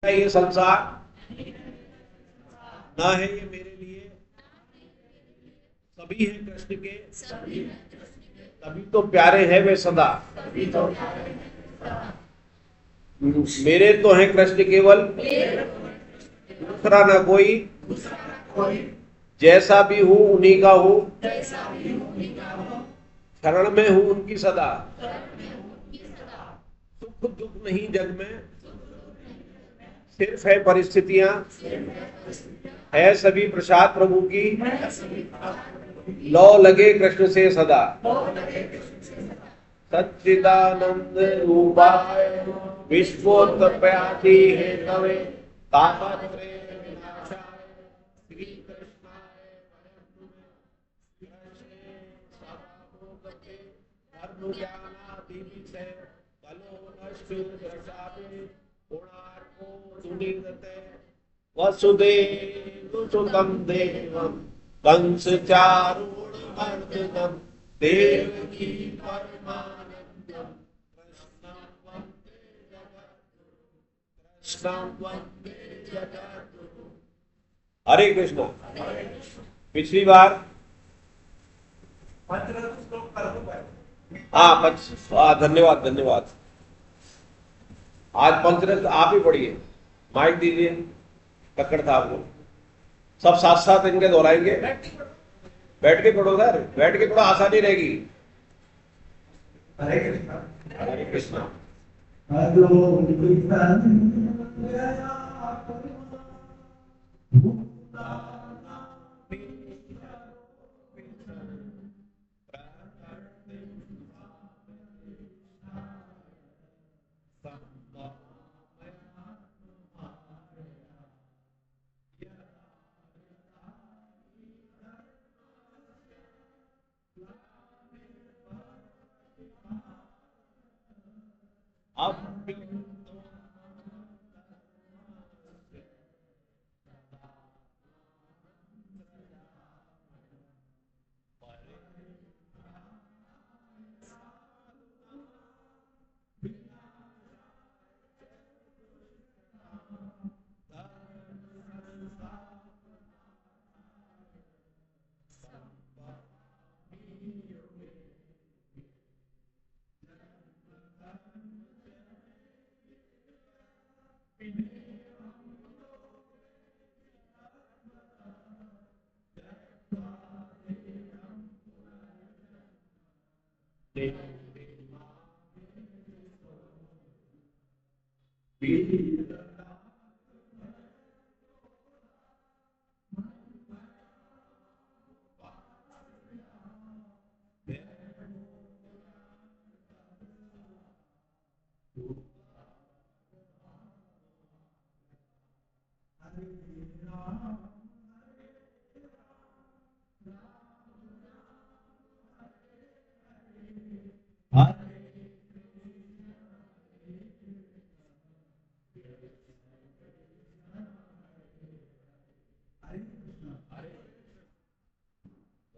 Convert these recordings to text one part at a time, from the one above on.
ये संसार ना है ये मेरे लिए, सभी है कृष्ण के, तभी तो प्यारे हैं वे सदा। मेरे तो हैं कृष्ण केवल, दूसरा ना कोई, जैसा भी हूँ उन्हीं का हूँ, शरण में हूँ उनकी सदा। सुख दुख नहीं जग में, सिर्फ है परिस्थितियां, है सभी प्रसाद प्रभु की, लौ लगे कृष्ण से सदा। सच्चिदानंद रूपाय विश्वोत्पत्ति हेतवे तापत्रय विनाशाय श्री कृष्णाय धर्म ज्ञानादि विषय कलो नश्चिद्रशापे गुणार्को सुनिरते वसुदेव सुतं देवं कंस चारूणमर्दनं देवकी परमानंदं कृष्णं वन्दे जगद्गुरुं। हरे कृष्णा। पिछली बार धन्यवाद धन्यवाद। आज पंचरत्न आप ही पढ़िए, माइक दीजिए कक्कड़ साहब को। सब साथ साथ इनके दोहराएंगे। बैठ के पढ़ो सर, बैठ के पढ़ो, आसानी रहेगी। हरे कृष्णा। हरे कृष्णा।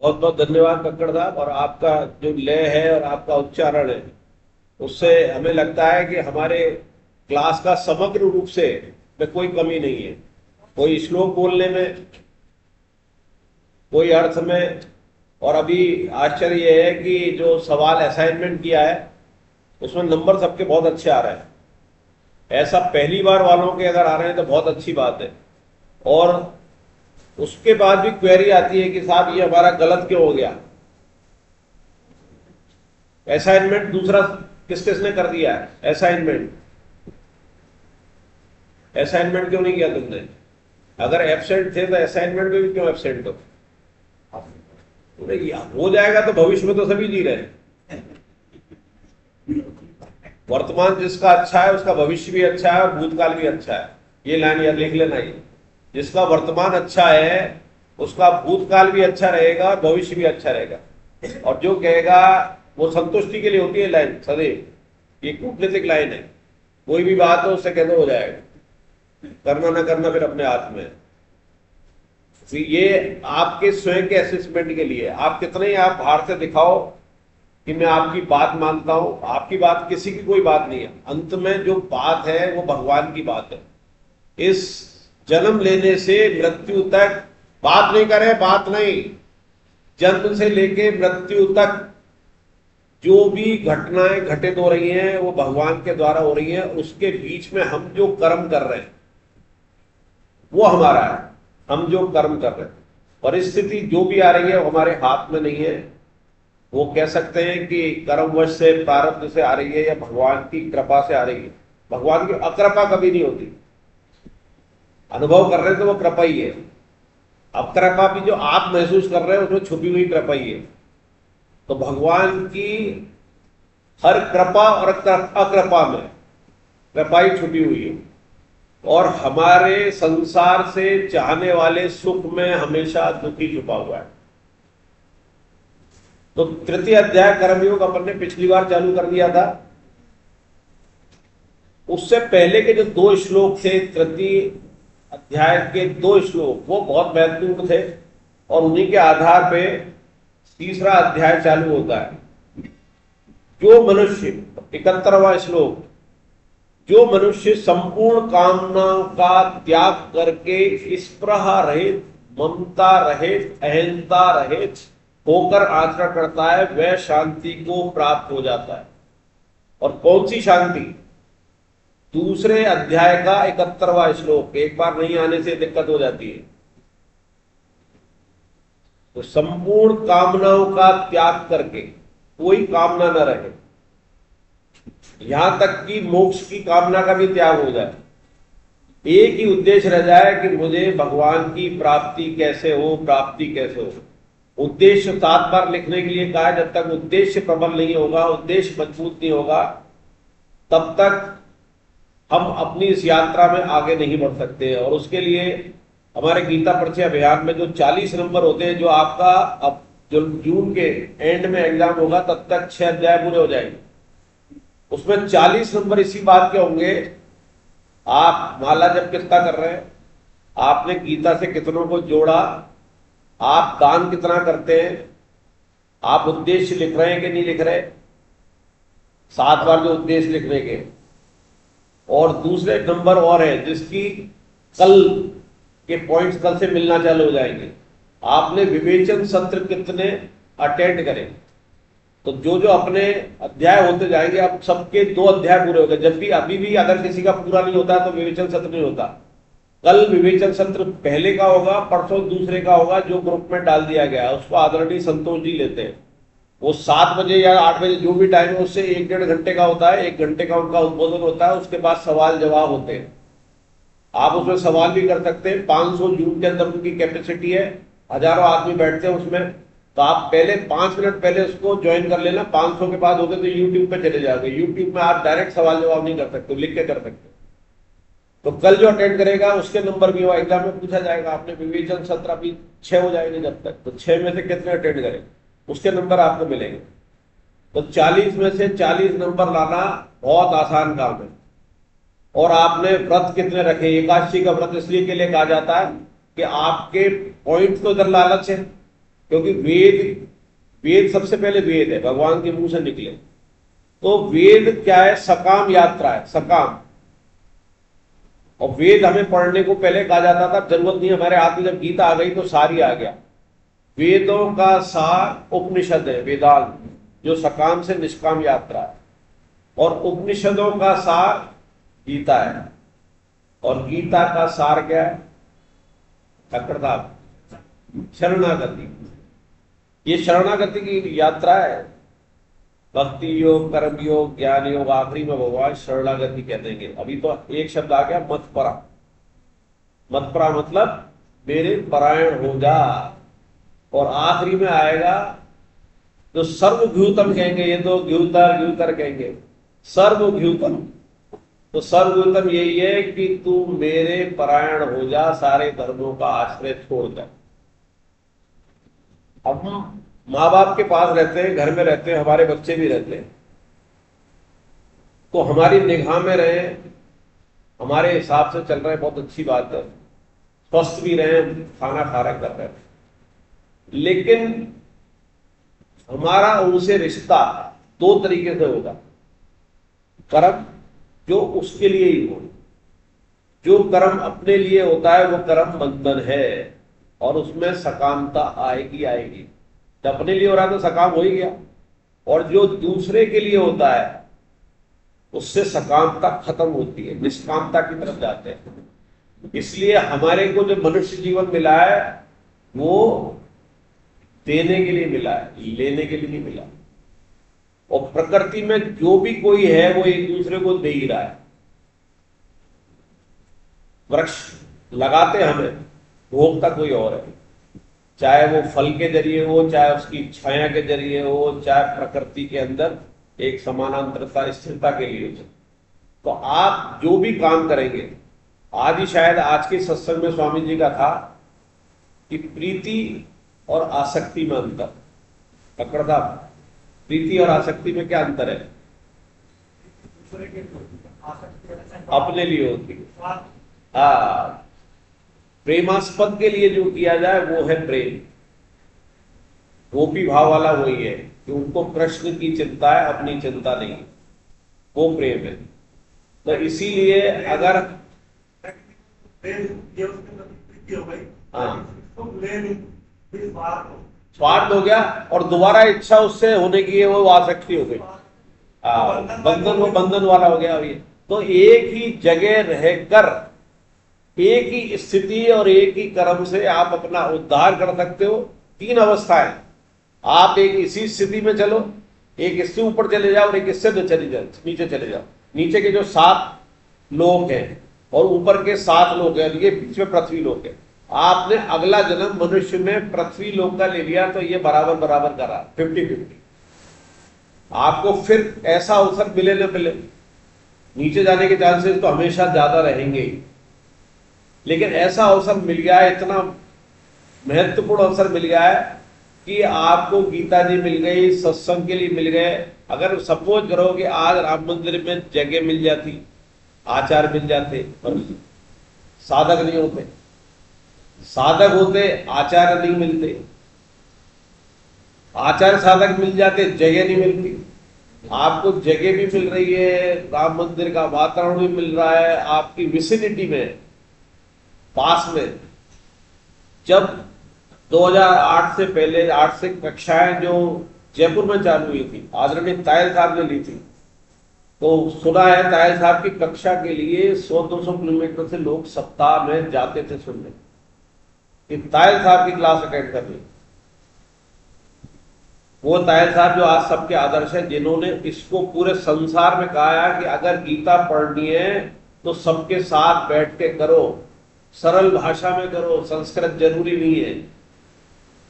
बहुत बहुत धन्यवाद कक्कड़ साहब। और आपका जो लय है और आपका उच्चारण है, उससे हमें लगता है कि हमारे क्लास का समग्र रूप से में कोई कमी नहीं है। कोई श्लोक बोलने में, कोई अर्थ में। और अभी आश्चर्य यह है कि जो सवाल असाइनमेंट किया है उसमें नंबर सबके बहुत अच्छे आ रहे हैं। ऐसा पहली बार वालों के अगर आ रहे हैं तो बहुत अच्छी बात है। और उसके बाद भी क्वेरी आती है कि साहब ये हमारा गलत क्यों हो गया। असाइनमेंट दूसरा किस किसने कर दिया है? असाइनमेंट क्यों नहीं किया तुमने? अगर एब्सेंट थे तो असाइनमेंट में भी क्यों एब्सेंट हो? हो जाएगा तो भविष्य में तो सभी जी रहे हैं। वर्तमान जिसका अच्छा है उसका भविष्य भी अच्छा है और भूतकाल भी अच्छा है। ये लाइन याद लिख लेना। ये जिसका वर्तमान अच्छा है उसका भूतकाल भी अच्छा रहेगा और भविष्य भी अच्छा रहेगा। और जो कहेगा वो संतुष्टि के लिए होती है लाइन सदैव। ये कूटनीतिक लाइन है। कोई भी बात हो उससे कहते हो जाएगा, करना ना करना फिर अपने हाथ में। ये आपके स्वयं के असेसमेंट के लिए। आप कितने आप बाहर से दिखाओ कि मैं आपकी बात मानता हूं, आपकी बात किसी की कोई बात नहीं है। अंत में जो बात है वो भगवान की बात है। इस जन्म लेने से मृत्यु तक, बात नहीं करें, बात नहीं, जन्म से लेके मृत्यु तक जो भी घटनाएं घटित हो रही हैं वो भगवान के द्वारा हो रही हैं। उसके बीच में हम जो कर्म कर रहे हैं वो हमारा है। हम जो कर्म कर रहे हैं, परिस्थिति जो भी आ रही है वो हमारे हाथ में नहीं है। वो कह सकते हैं कि कर्मवश से, प्रारब्ध से आ रही है या भगवान की कृपा से आ रही है। भगवान की अकृपा कभी नहीं होती। अनुभव कर रहे हैं तो वो कृपा ही है। अकृपा भी जो आप महसूस कर रहे हैं उसमें छुपी हुई कृपा ही है। तो भगवान की हर कृपा और अकृपा में कृपा ही छुपी हुई है। और हमारे संसार से चाहने वाले सुख में हमेशा दुख ही छुपा हुआ है। तो तृतीय अध्याय कर्मयोग अपन ने पिछली बार चालू कर दिया था। उससे पहले के जो 2 श्लोक थे, तृतीय अध्याय के 2 श्लोक, वो बहुत महत्वपूर्ण थे और उन्हीं के आधार पे तीसरा अध्याय चालू होता है। जो मनुष्य, 71वां श्लोक, जो मनुष्य संपूर्ण कामनाओं का त्याग करके स्पृहा रहित, ममता रहित, अहंता रहित होकर आचरण करता है वह शांति को प्राप्त हो जाता है। और कौन सी शांति? दूसरे अध्याय का 71वां श्लोक। एक बार नहीं आने से दिक्कत हो जाती है। तो संपूर्ण कामनाओं का त्याग करके, कोई कामना न रहे, यहां तक कि मोक्ष की कामना का भी त्याग हो जाए। एक ही उद्देश्य रह जाए कि मुझे भगवान की प्राप्ति कैसे हो, प्राप्ति कैसे हो। उद्देश्य 7 बार लिखने के लिए कहा है। जब तक उद्देश्य प्रबल नहीं होगा, उद्देश्य मजबूत नहीं होगा, तब तक हम अपनी इस यात्रा में आगे नहीं बढ़ सकते। और उसके लिए हमारे गीता परिचय अभियान में जो 40 नंबर होते हैं, जो आपका अब जो जून के एंड में एग्जाम होगा तब तक 6 अध्याय पूरे हो जाएंगे। उसमें 40 नंबर इसी बात के होंगे, आप माला जब कितना कर रहे हैं, आपने गीता से कितनों को जोड़ा, आप दान कितना करते हैं, आप उद्देश्य लिख रहे हैं कि नहीं लिख रहे, 7 बार जो उद्देश्य लिखने के। और दूसरे नंबर और है जिसकी कल के पॉइंट्स कल से मिलना चालू हो जाएंगे। आपने विवेचन सत्र कितने अटेंड करें। तो जो जो अपने अध्याय होते जाएंगे, अब सबके 2 अध्याय पूरे हो गए। जब भी अभी भी अगर किसी का पूरा नहीं होता तो विवेचन सत्र नहीं होता। कल विवेचन सत्र पहले का होगा, परसों दूसरे का होगा, जो ग्रुप में डाल दिया गया उसको आदरणीय संतोष जी लेते हैं। वो 7 बजे या 8 बजे जो भी टाइम है उससे 1-1.5 घंटे का होता है। 1 घंटे का उनका उद्बोधन होता है। उसके बाद सवाल जवाब होते हैं। आप उसमें सवाल भी कर सकते हैं। 500 जून के अंदर उनकी कैपेसिटी है, हजारों आदमी बैठते हैं उसमें। तो आप पहले 5 मिनट पहले उसको ज्वाइन कर लेना। 500 के बाद होते तो यूट्यूब पे चले जाओगे। यूट्यूब में आप डायरेक्ट सवाल जवाब नहीं कर सकते, लिख के कर सकते। तो कल जो अटेंड करेगा उसके नंबर भी एग्जाम में पूछा जाएगा। आपने विवेचन सत्र अभी 6 हो जाएंगे जब तक, तो 6 में से कितने अटेंड करें उसके नंबर आपको मिलेंगे। तो 40 में से 40 नंबर लाना बहुत आसान काम है। और आपने व्रत कितने रखे। एकादशी का व्रत इसलिए के लिए कहा जाता है कि आपके पॉइंट तो इधर लालच है, क्योंकि वेद सबसे पहले वेद है, भगवान के मुंह से निकले। तो वेद क्या है? सकाम यात्रा है, सकाम। और वेद हमें पढ़ने को पहले कहा जाता था, जरूरत नहीं, हमारे हाथ में जब गीता आ गई तो सारी आ गया। वेदों का सार उपनिषद है, वेदांत, जो सकाम से निष्काम यात्रा है। और उपनिषदों का सार गीता है। और गीता का सार क्या है? ठाकुर साहब, शरणागति। ये शरणागति की यात्रा है। भक्ति योग, कर्म योग, ज्ञान योग, आखिरी में भगवान शरणागति कह देंगे। अभी तो एक शब्द आ गया, मतपरा। मतपरा मतलब मेरे परायण हो जा। और आखिरी में आएगा जो सर्वभूतम कहेंगे। ये तो घ्यूतर कहेंगे, सर्वभूतम। तो सर्वभूतम यही है कि तू मेरे परायण हो जा, सारे धर्मों का आश्रय छोड़ दे। अब हम माँ बाप के पास रहते हैं, घर में रहते हैं, हमारे बच्चे भी रहते हैं, तो हमारी निगाह में रहे, हमारे हिसाब से चल रहे, बहुत अच्छी बात है, स्वस्थ भी रहे, खाना खा रहे, कर रहे। लेकिन हमारा उनसे रिश्ता 2 तरीके से होगा। कर्म जो उसके लिए ही हो, जो कर्म अपने लिए होता है वो कर्म बंधन है, और उसमें सकामता आएगी आएगी। जब अपने लिए हो रहा है तो सकाम हो ही गया, और जो दूसरे के लिए होता है उससे सकामता खत्म होती है, निष्कामता की तरफ जाते हैं। इसलिए हमारे को जो मनुष्य जीवन मिला है वो देने के लिए मिला है, लेने के लिए नहीं मिला। और प्रकृति में जो भी कोई है वो एक दूसरे को दे ही रहा है। वृक्ष लगाते हमें, भोगता कोई और है, चाहे वो फल के जरिए हो, चाहे उसकी छाया के जरिए हो, चाहे प्रकृति के अंदर एक समानांतरता स्थिरता के लिए हो। तो आप जो भी काम करेंगे, आज ही शायद आज के सत्संग में स्वामी जी का था कि प्रीति और आसक्ति में अंतर। पकड़ता, प्रीति और आसक्ति में क्या अंतर है? अपने लिए होती है। हाँ, प्रेमास्पद के लिए जो किया जाए वो है प्रेम। गोपी भाव वाला वही है कि उनको कृष्ण की चिंता है, अपनी चिंता नहीं, वो प्रेम है। तो इसीलिए अगर स्वार्थ हो गया और दोबारा इच्छा उससे होने की है, वो आसक्ति हो गई, बंधन, वो बंधन वाला हो गया। अभी तो एक ही जगह रहकर एक ही स्थिति और एक ही कर्म से आप अपना उद्धार कर सकते हो। तीन अवस्थाएं, आप एक इसी स्थिति में चलो, एक इससे ऊपर चले जाओ और एक इससे नीचे चले जाओ। नीचे के जो 7 लोक हैं और ऊपर के 7 लोक हैं, ये बीच में पृथ्वी लोक है। आपने अगला जन्म मनुष्य में पृथ्वी लोक का ले लिया तो ये बराबर बराबर करा, 50-50। आपको फिर ऐसा अवसर मिले न मिले, नीचे जाने के चांसेस तो हमेशा ज्यादा रहेंगे ही, लेकिन ऐसा अवसर मिल गया है, इतना महत्वपूर्ण अवसर मिल गया है कि आपको गीता जी मिल गई, सत्संग के लिए मिल गए। अगर सपोज करो कि आज राम मंदिर में जगह मिल जाती, आचार्य मिल जाते, पर साधक नहीं होते, साधक होते आचार्य नहीं मिलते, आचार्य साधक मिल जाते, जगह नहीं मिलती। आपको जगह भी मिल रही है, राम मंदिर का वातावरण भी मिल रहा है, आपकी विसिनिटी में, पास में। जब 2008 से पहले 8 से कक्षाएं जो जयपुर में चालू हुई थी, आदरणीय तायल साहब ने ली थी, तो सुना है तायल साहब की कक्षा के लिए 100-200 किलोमीटर से लोग सप्ताह में जाते थे सुनने, कि तायल साहब की क्लास अटेंड करनी। वो तायल साहब जो आज सबके आदर्श है, जिन्होंने इसको पूरे संसार में कहा है कि अगर गीता पढ़नी है तो सबके साथ बैठ के करो, सरल भाषा में करो, संस्कृत जरूरी नहीं है।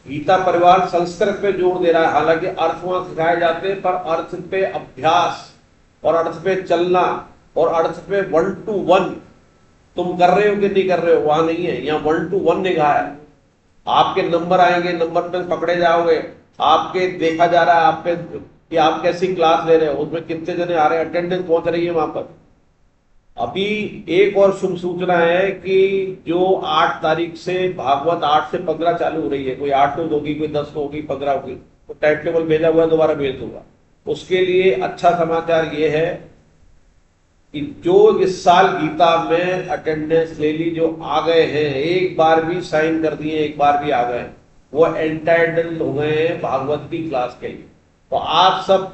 गीता परिवार संस्कृत पे जोर दे रहा है, हालांकि अर्थ वहां सिखाए जाते हैं, पर अर्थ पे अभ्यास और अर्थ पे चलना और अर्थ पे 1 to 1 तुम कर रहे हो कि नहीं कर रहे हो वहां नहीं है। यहाँ 1 to 1 निगाह है। आपके नंबर आएंगे, नंबर पे पकड़े जाओगे, आपके देखा जा रहा है आप पे कि आप कैसी क्लास ले रहे हो, उसमें कितने जने आ रहे हैं, अटेंडेंस पहुंच रही है वहां पर। अभी एक और शुभ सूचना है कि जो 8 तारीख से भागवत 8 से 15 चालू हो रही है, कोई 8 को होगी, कोई 10 को होगी, 15 होगी, तो टाइम टेबल भेजा हुआ है, दोबारा भेज दूंगा। उसके लिए अच्छा समाचार ये है कि जो इस साल गीता में अटेंडेंस ले ली, जो आ गए हैं, एक बार भी साइन कर दिए, एक बार भी आ गए, वो एंटाइटल्ड हो गए हैं भागवत की क्लास के लिए। तो आप सब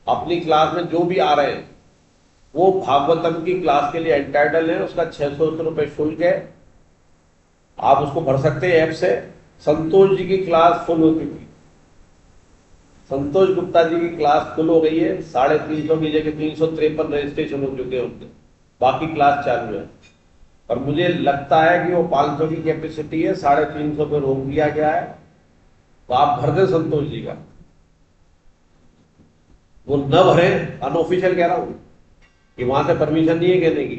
अपनी क्लास में जो भी आ रहे हैं वो भागवतम की क्लास के लिए एंटाइटल है। उसका 600 रुपए शुल्क है, आप उसको भर सकते हैं ऐप से। संतोष जी की क्लास फुल हो चुकी, संतोष गुप्ता जी की क्लास फुल हो गई है, 350 की जगह 353 रजिस्ट्रेशन हो चुके हैं उनके, बाकी क्लास चालू है। और मुझे लगता है कि वो 500 की कैपेसिटी है, 350 पे रोक दिया गया है, तो आप भर दें संतोष जी का। वो न भरे, अनऑफिशियल कह रहा हूं कि वहां से परमिशन नहीं है कहने की,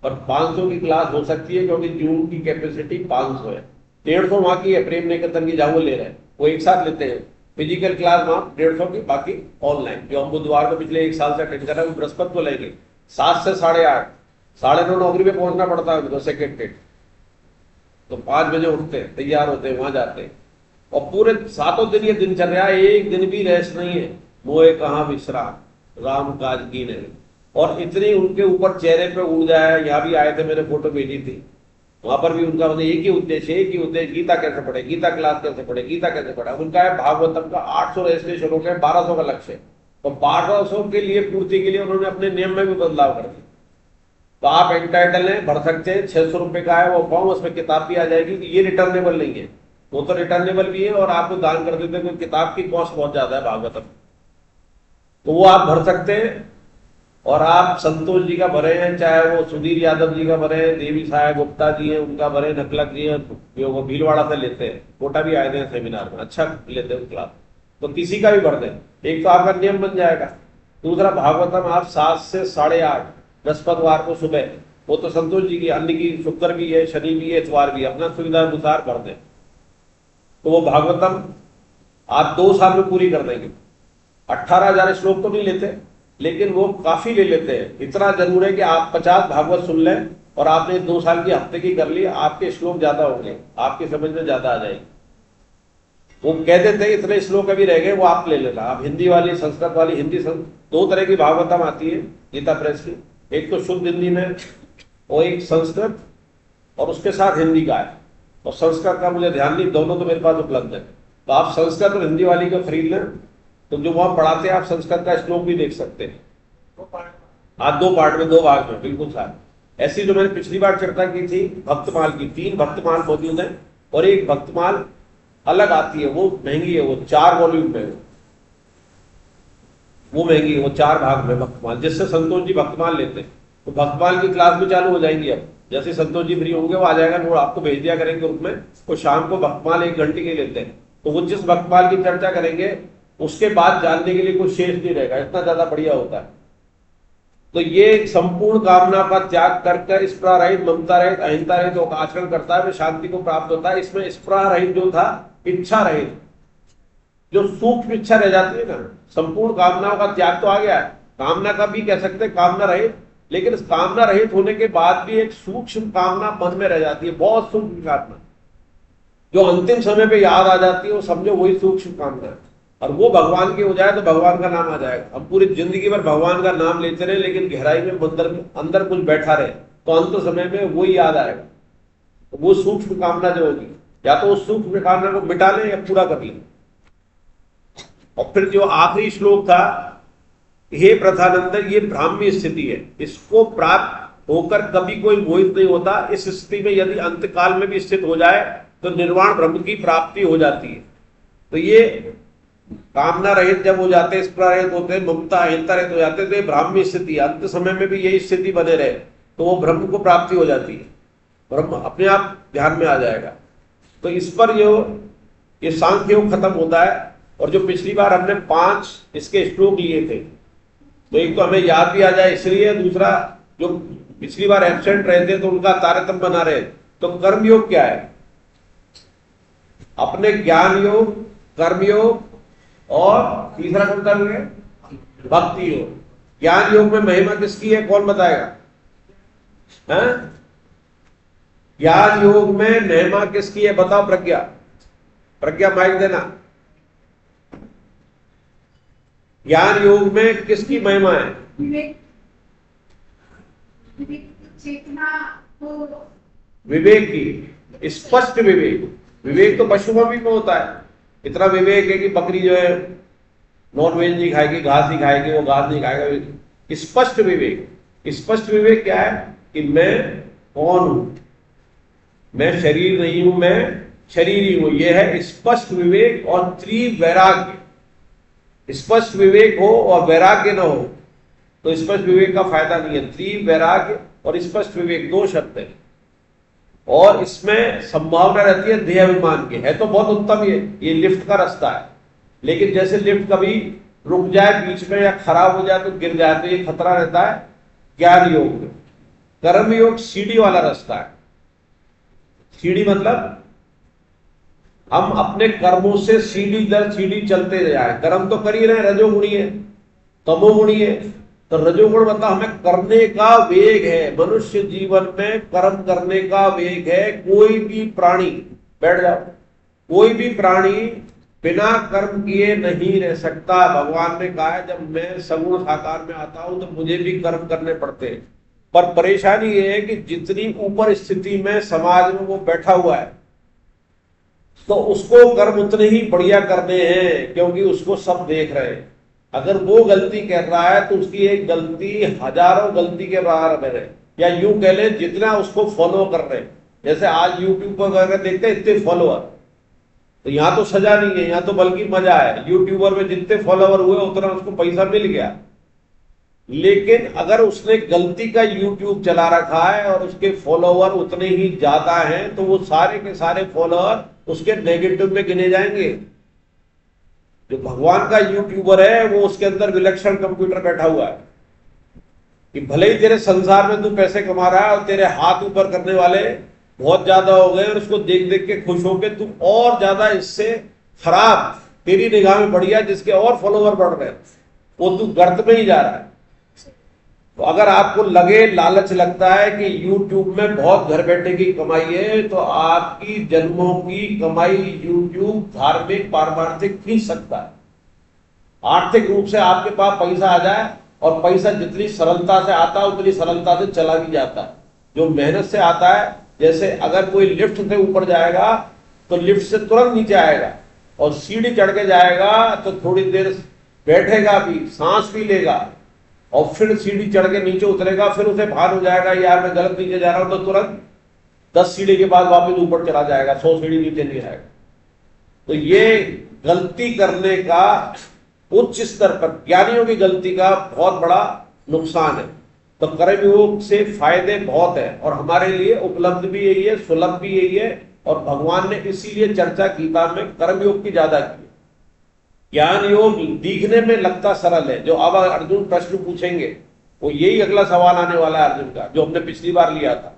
पर 500 की क्लास हो सकती है क्योंकि जून की कैपेसिटी 500 है। 150 वहां की है, प्रेम निकेतन की, जहां वो ले रहे हैं, वो एक साथ लेते हैं। फिजिकल क्लास वहां 150 की, बाकी ऑनलाइन। जो हम बुधवार को पिछले 1 साल से अटेंड कर रहे हैं, वो बृहस्पति को लेंगे 7 से 8:30, 9:30 नौकरी पे पहुंचना पड़ता है उनको, सेक्रेटरी। तो 5 बजे उठते हैं, तैयार होते हैं, वहां जाते हैं, और पूरे 7 दिन ये दिनचर्या, एक दिन भी रेस्ट नहीं है। मोए कहाँ विश्राम, राम काज की नहीं। और इतनी उनके ऊपर चेहरे पे ऊर्जा है। यहाँ भी आए थे, मैंने फोटो भेजी थी, वहां पर भी उनका मतलब एक ही उद्देश्य, गीता कैसे पढ़े, गीता क्लास कैसे पढ़े, गीता कैसे पढ़े। उनका है भागवतम का 800 रजिस्ट्रेशन हो गए, 1200 का लक्ष्य है। तो 1200 के लिए पूर्ति के लिए उन्होंने अपने नियम में भी बदलाव कर दिया। तो आप एंटाइटल हैं, भर सकते हैं, 600 रुपए का है वो फॉर्म, उसमें किताब भी आ जाएगी कि ये रिटर्नेबल नहीं है। वो तो रिटर्नेबल भी है और आपको दान कर देते हैं, किताब की कॉस्ट बहुत ज्यादा है भागवतम, तो वो आप भर सकते हैं। और आप संतोष जी का भरे हैं, चाहे वो सुधीर यादव जी का भरे हैं, देवी साहब गुप्ता जी हैं उनका भरे, नकलक जी हैं, वो भीलवाड़ा से लेते हैं, कोटा भी आए थे सेमिनार में, अच्छा लेते हैं क्लास, तो किसी का भी भर दें, एक तो आपका नियम बन जाएगा। दूसरा भागवतम आप 7 से 8:30 बृहस्पतिवार को सुबह, वो तो संतोष जी की, अन्य की शुक्र भी है, शनि भी है, इतवार भी, अपना सुविधा अनुसार भर दें। तो वो भागवतम आप 2 साल में पूरी कर देंगे। 18,000 श्लोक तो नहीं लेते, लेकिन वो काफी ले लेते हैं। इतना जरूर है कि आप 50 भागवत सुन लें और आपने 2 साल की हफ्ते की कर ली, आपके श्लोक ज्यादा होंगे, आपकी समझ में ज्यादा आ जाएगी। वो कह देते हैं इतने श्लोक अभी रह गए, वो आप ले लेना। आप हिंदी वाली, संस्कृत वाली, हिंदी 2 तरह की भागवतम आती है गीता प्रेस की, एक तो शुद्ध हिंदी में और एक संस्कृत, और उसके साथ हिंदी का है। और संस्कृत का मुझे ध्यान नहीं, दोनों तो मेरे पास उपलब्ध है। तो आप संस्कृत और हिंदी वाली को खरीद लें, तो जो वहां पढ़ाते हैं आप संस्कृत का श्लोक भी देख सकते हैं। आज 2 पार्ट में, 2 भाग में, बिल्कुल साहब। ऐसी जो मैंने पिछली बार चर्चा की थी भक्तमाल की, 3 भक्तमाल मौजूद है और एक भक्तमाल अलग आती है, वो महंगी है, वो 4 वॉल्यूम में, वो महंगी है, वो 4 भाग में भक्तमाल, जिससे संतोष जी भक्तमाल लेते हैं। तो भक्तमाल की क्लास भी चालू हो जाएंगी अब, जैसे संतोष जी फ्री होंगे वो आ जाएगा, वो आपको भेज दिया करेंगे ग्रुप में। तो शाम को भक्तमाल 1 घंटे के लेते हैं, तो वो जिस भक्तमाल की चर्चा करेंगे उसके बाद जानने के लिए कुछ शेष नहीं रहेगा, इतना ज्यादा बढ़िया होता है। तो ये संपूर्ण कामना का त्याग कर स्पृहा रहित, ममता रहित, अहिंसा रहित आचरण करता है, वे शांति को प्राप्त होता है। इसमें स्पृहा रहित जो था, इच्छा रहित, जो सूक्ष्म इच्छा रह जाती है ना, संपूर्ण कामनाओं का त्याग तो आ गया है, कामना का भी कह सकते हैं कामना रहित, लेकिन इस कामना रहित होने के बाद भी एक सूक्ष्म कामना मन में रह जाती है, बहुत सूक्ष्म कामना, जो अंतिम समय पे याद आ जाती है, वो समझो वही सूक्ष्म कामना है। और वो भगवान की हो जाए तो भगवान का नाम आ जाएगा। हम पूरी जिंदगी भर भगवान का नाम लेते रहे, लेकिन गहराई में अंदर कुछ बैठा रहे, तो अंत समय में वही याद आएगा। तो वो सूक्ष्म कामना जो होगी, या तो उस सूक्ष्म कामना को मिटा लें या पूरा कर लें। और फिर जो आखिरी श्लोक था, हे प्रथानंद, ये ब्राह्मी स्थिति है, इसको प्राप्त होकर कभी कोई मोहित नहीं होता। इस स्थिति में यदि अंतकाल में भी स्थित हो जाए तो निर्वाण ब्रह्म की प्राप्ति हो जाती है। तो ये कामना रहित जब हो जाते, स्पृहा रहित होते हैं, ममता अहिंसा रहित हो जाते, तो ये ब्राह्मी स्थिति, अंत समय में भी यही स्थिति बने रहे तो वो ब्रह्म को प्राप्ति हो जाती है, ब्रह्म अपने आप ध्यान में आ जाएगा। तो इस पर जो ये सांख्य योग खत्म होता है। और जो पिछली बार हमने 5 इसके श्लोक लिए थे, तो एक तो हमें याद भी आ जाए इसलिए, दूसरा जो पिछली बार एब्सेंट रहे थे तो उनका तारतम्य बना रहे। तो कर्मयोग क्या है? अपने ज्ञान योग, कर्मयोग, और तीसरा कौन सा है? भक्ति योग। ज्ञान योग में महिमा किसकी है, कौन बताएगा? ज्ञान योग में महिमा किसकी है, बताओ। प्रज्ञा, प्रज्ञा माइक देना। ज्ञान योग में किसकी महिमा है? विवेक की, स्पष्ट विवेक। विवेक तो पशु में भी होता है, इतना विवेक है कि बकरी जो है नॉन वेज नहीं खाएगी, घास नहीं खाएगी, वो घास नहीं खाएगा। स्पष्ट विवेक। स्पष्ट विवेक क्या है कि मैं कौन हूं, मैं शरीर नहीं हूं, मैं शरीर ही हूं, यह है स्पष्ट विवेक। और त्रिवैराग्य, स्पष्ट विवेक हो और वैराग्य न हो तो स्पष्ट विवेक का फायदा नहीं है। त्रिवैराग्य और स्पष्ट विवेक 2 शब्द है, और इसमें संभावना रहती है देहाभिमान की। है तो बहुत उत्तम ये लिफ्ट का रास्ता है, लेकिन जैसे लिफ्ट कभी रुक जाए बीच में या खराब हो जाए तो गिर जाए, तो ये खतरा रहता है ज्ञान योग में। कर्म योग सीढ़ी वाला रास्ता है। सीढ़ी मतलब हम अपने कर्मों से सीढ़ी दर सीढ़ी चलते जाए। कर्म तो कर ही रहे, रजोगुणी है, तमोगुणी है। तो रजोगुण मतलब हमें करने का वेग है, मनुष्य जीवन में कर्म करने का वेग है। कोई भी प्राणी, बैठ जाओ, कोई भी प्राणी बिना कर्म किए नहीं रह सकता। भगवान ने कहा है जब मैं सगुण साकार में आता हूं तो मुझे भी कर्म करने पड़ते हैं। पर परेशानी ये है कि जितनी ऊपर स्थिति में समाज में वो बैठा हुआ है तो उसको कर्म उतने ही बढ़िया करने हैं, क्योंकि उसको सब देख रहे हैं। अगर वो गलती कर रहा है तो उसकी एक गलती हजारों गलती के बराबर है। या यूं कह लें जितना उसको फॉलो कर रहे हैं, जैसे आज यूट्यूब पर वगैरह देखते हैं इतने फॉलोअर, तो यहाँ तो सजा नहीं है, यहाँ तो बल्कि मजा है। यूट्यूबर में जितने फॉलोअर हुए उतना उसको पैसा मिल गया। लेकिन अगर उसने गलती का यूट्यूब चला रखा है और उसके फॉलोअर उतने ही ज्यादा हैं तो वो सारे के सारे फॉलोअर उसके नेगेटिव में गिने जाएंगे। जो भगवान का यूट्यूबर है वो उसके अंदर विलक्षण कंप्यूटर बैठा हुआ है कि भले ही तेरे संसार में तू पैसे कमा रहा है और तेरे हाथ ऊपर करने वाले बहुत ज्यादा हो गए और उसको देख देख के खुश होके तू और ज्यादा इससे खराब तेरी निगाह में बढ़िया जिसके और फॉलोवर बढ़ रहे हैं वो तू गर्त में ही जा रहा है। तो अगर आपको लगे, लालच लगता है कि YouTube में बहुत घर बैठे की कमाई है, तो आपकी जन्मों की कमाई YouTube धार्मिक पारमार्थिक खींच सकता है। आर्थिक रूप से आपके पास पैसा आ जाए और पैसा जितनी सरलता से आता है उतनी सरलता से चला भी जाता है। जो मेहनत से आता है, जैसे अगर कोई लिफ्ट से ऊपर जाएगा तो लिफ्ट से तुरंत नीचे आएगा, और सीढ़ी चढ़ के जाएगा तो थोड़ी देर बैठेगा भी, सांस भी लेगा, और फिर सीढ़ी चढ़ के नीचे उतरेगा, फिर उसे भान हो जाएगा यार मैं गलत नीचे जा रहा हूं, तो तुरंत 10 सीढ़ी के बाद वापस ऊपर चला जाएगा, 100 सीढ़ी नीचे नहीं आएगा। तो ये गलती करने का उच्च स्तर पर ज्ञानियों की गलती का बहुत बड़ा नुकसान है। तो कर्मयोग से फायदे बहुत है और हमारे लिए उपलब्ध भी यही है, सुलभ भी यही है, और भगवान ने इसीलिए चर्चा गीता में कर्मयोग की ज्यादा की। ज्ञान योग दिखने में लगता सरल है। जो अब अर्जुन प्रश्न पूछेंगे वो यही अगला सवाल आने वाला है अर्जुन का, जो हमने पिछली बार लिया था।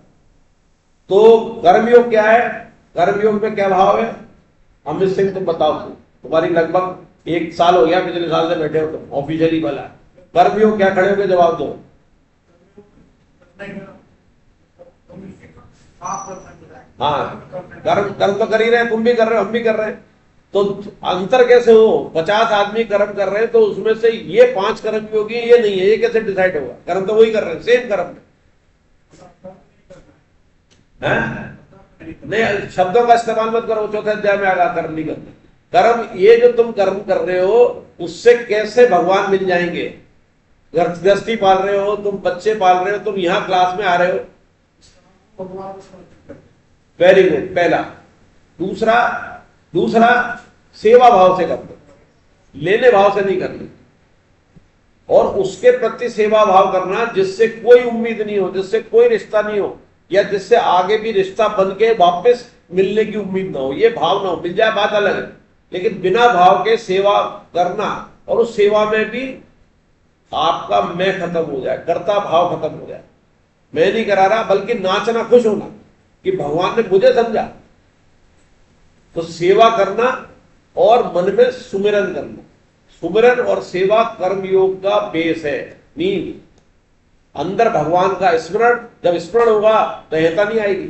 तो कर्मयोग क्या है, कर्मयोग में क्या भाव है? अमित सिंह तुम बताओ, तुम्हारी लगभग 1 साल हो गया, पिछले साल से बैठे हो तुम, ऑफिशियली वाला कर्मयोग क्या, खड़े होकर जवाब दो। हाँ, कर्म तो कर ही रहे, तुम भी कर रहे हो, हम भी कर रहे हैं। तो अंतर कैसे हो? 50 आदमी कर्म कर रहे हैं तो उसमें से ये 5 कर्म योगी, ये नहीं है, ये कैसे डिसाइड होगा? कर्म तो वही कर रहे हैं, सेम कर्म नहीं, शब्दों का इस्तेमाल मत करो, चौथे अध्याय में आगा कर्म नहीं करते। कर्म ये जो तुम कर्म कर रहे हो उससे कैसे भगवान मिल जाएंगे? गृहस्थी पाल रहे हो तुम, बच्चे पाल रहे हो तुम, यहाँ क्लास में आ रहे हो, वेरी गुड, पहला। दूसरा सेवा भाव से करते, लेने भाव से नहीं करनी, और उसके प्रति सेवा भाव करना जिससे कोई उम्मीद नहीं हो, जिससे कोई रिश्ता नहीं हो, या जिससे आगे भी रिश्ता बन के वापस मिलने की उम्मीद ना हो, ये भाव ना हो। मिल जाए बात अलग है, लेकिन बिना भाव के सेवा करना, और उस सेवा में भी आपका मैं खत्म हो जाए, कर्ता भाव खत्म हो जाए, मैं नहीं करा रहा, बल्कि नाचना, खुश होना कि भगवान ने मुझे समझा। तो सेवा करना और मन में सुमिरन करना, सुमिरन और सेवा कर्मयोग का बेस है, नींव। अंदर भगवान का स्मरण, जब स्मरण होगा तो हेता नहीं आएगी,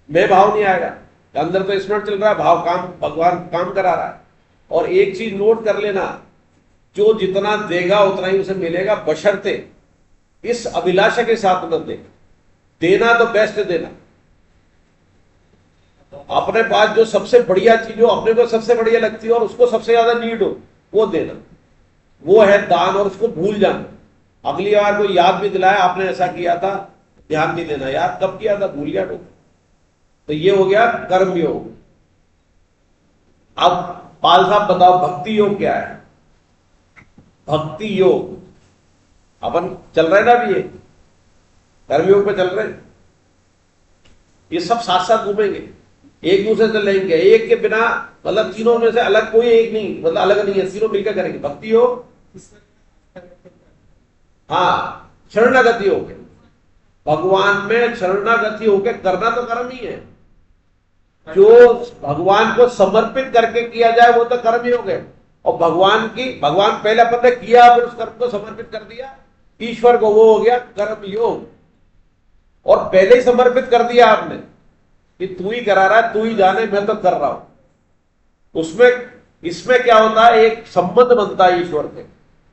मैं भाव नहीं आएगा। अंदर तो स्मरण चल रहा है, भाव काम, भगवान काम करा रहा है। और एक चीज नोट कर लेना, जो जितना देगा उतना ही उसे मिलेगा, बशर्ते इस अभिलाषा के साथ न दे। देना तो बेस्ट देना, अपने पास जो सबसे बढ़िया चीज हो, अपने को सबसे बढ़िया लगती है और उसको सबसे ज्यादा नीड हो, वो देना, वो है दान। और उसको भूल जाना। अगली बार कोई याद भी दिलाया आपने ऐसा किया था, ध्यान नहीं देना, यार कब किया था, भूल गया तो ये हो गया कर्म योग। अब पाल साहब बताओ भक्ति योग क्या है? भक्ति योग अपन चल रहे ना अभी, ये कर्मयोग पे चल रहे, ये सब साथ साथ घूमेंगे, एक दूसरे से लेंगे, एक के बिना, मतलब तीनों में से अलग कोई एक नहीं, मतलब अलग नहीं है, तीनों मिलकर करेंगे। भक्ति योग, हाँ, शरणागति योग, भगवान में शरणागति होकर करना तो कर्म ही है। जो भगवान को समर्पित करके किया जाए वो तो कर्म योग है। और भगवान पहले अपन ने किया, फिर उस कर्म को समर्पित कर दिया ईश्वर को, वो हो गया कर्म योग। और पहले ही समर्पित कर दिया आपने कि तू ही करा रहा है, तू ही जाने, मैं तो कर रहा हूं। उसमें इसमें क्या होता है, एक संबंध बनता है ईश्वर से।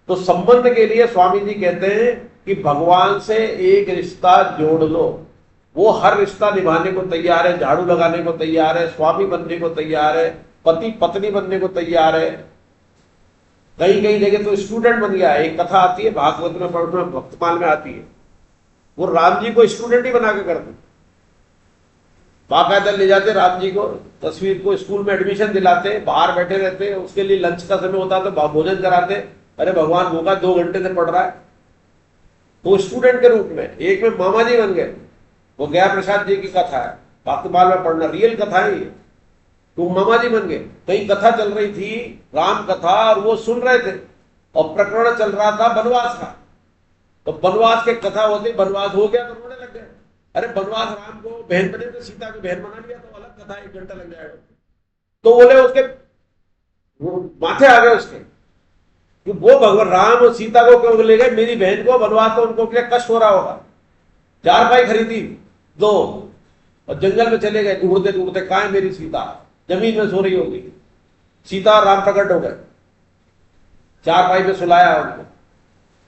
तो संबंध के लिए स्वामी जी कहते हैं कि भगवान से एक रिश्ता जोड़ लो। वो हर रिश्ता निभाने को तैयार है, झाड़ू लगाने को तैयार है, स्वामी बनने को तैयार है, पति पत्नी बनने को तैयार है। कई कई जगह तो स्टूडेंट बन गया है। एक कथा आती है भागवत में, भक्तमाल में आती है, वो राम जी को स्टूडेंट ही बना के कर दे। बाकायदा ले जाते राम जी को, तस्वीर को, स्कूल में एडमिशन दिलाते, बाहर बैठे रहते, उसके लिए लंच का समय होता तो भोजन कराते। अरे भगवान भूखा 2 घंटे से पढ़ रहा है, तो स्टूडेंट के रूप में। एक में मामा जी बन गए, वो गया प्रसाद जी की कथा है, भक्तमाल में पढ़ना, रियल कथा है ये। तो मामा जी बन गए। कहीं कथा चल रही थी, राम कथा, और वो सुन रहे थे, और प्रकरण चल रहा था बनवास का। तो बनवास के कथा होती, बनवास हो गया तो रोने लग गए। अरे बनवास राम को बहन बने तो सीता को बहन बना लिया, तो अलग कथा, 1 घंटा लग जाएगा। तो बोले उसके माथे आ गए उसके कि वो भगवान राम और सीता को क्यों ले गए, मेरी बहन को बनवास, तो उनको क्या कष्ट हो रहा होगा। 4 पाई खरीदी 2, और जंगल में चले गए ढूंढते ढूंढते, कहां है मेरी सीता, जमीन में सो रही होगी। सीता और राम प्रकट हो गए, 4 पाई पे सुलाया उनको।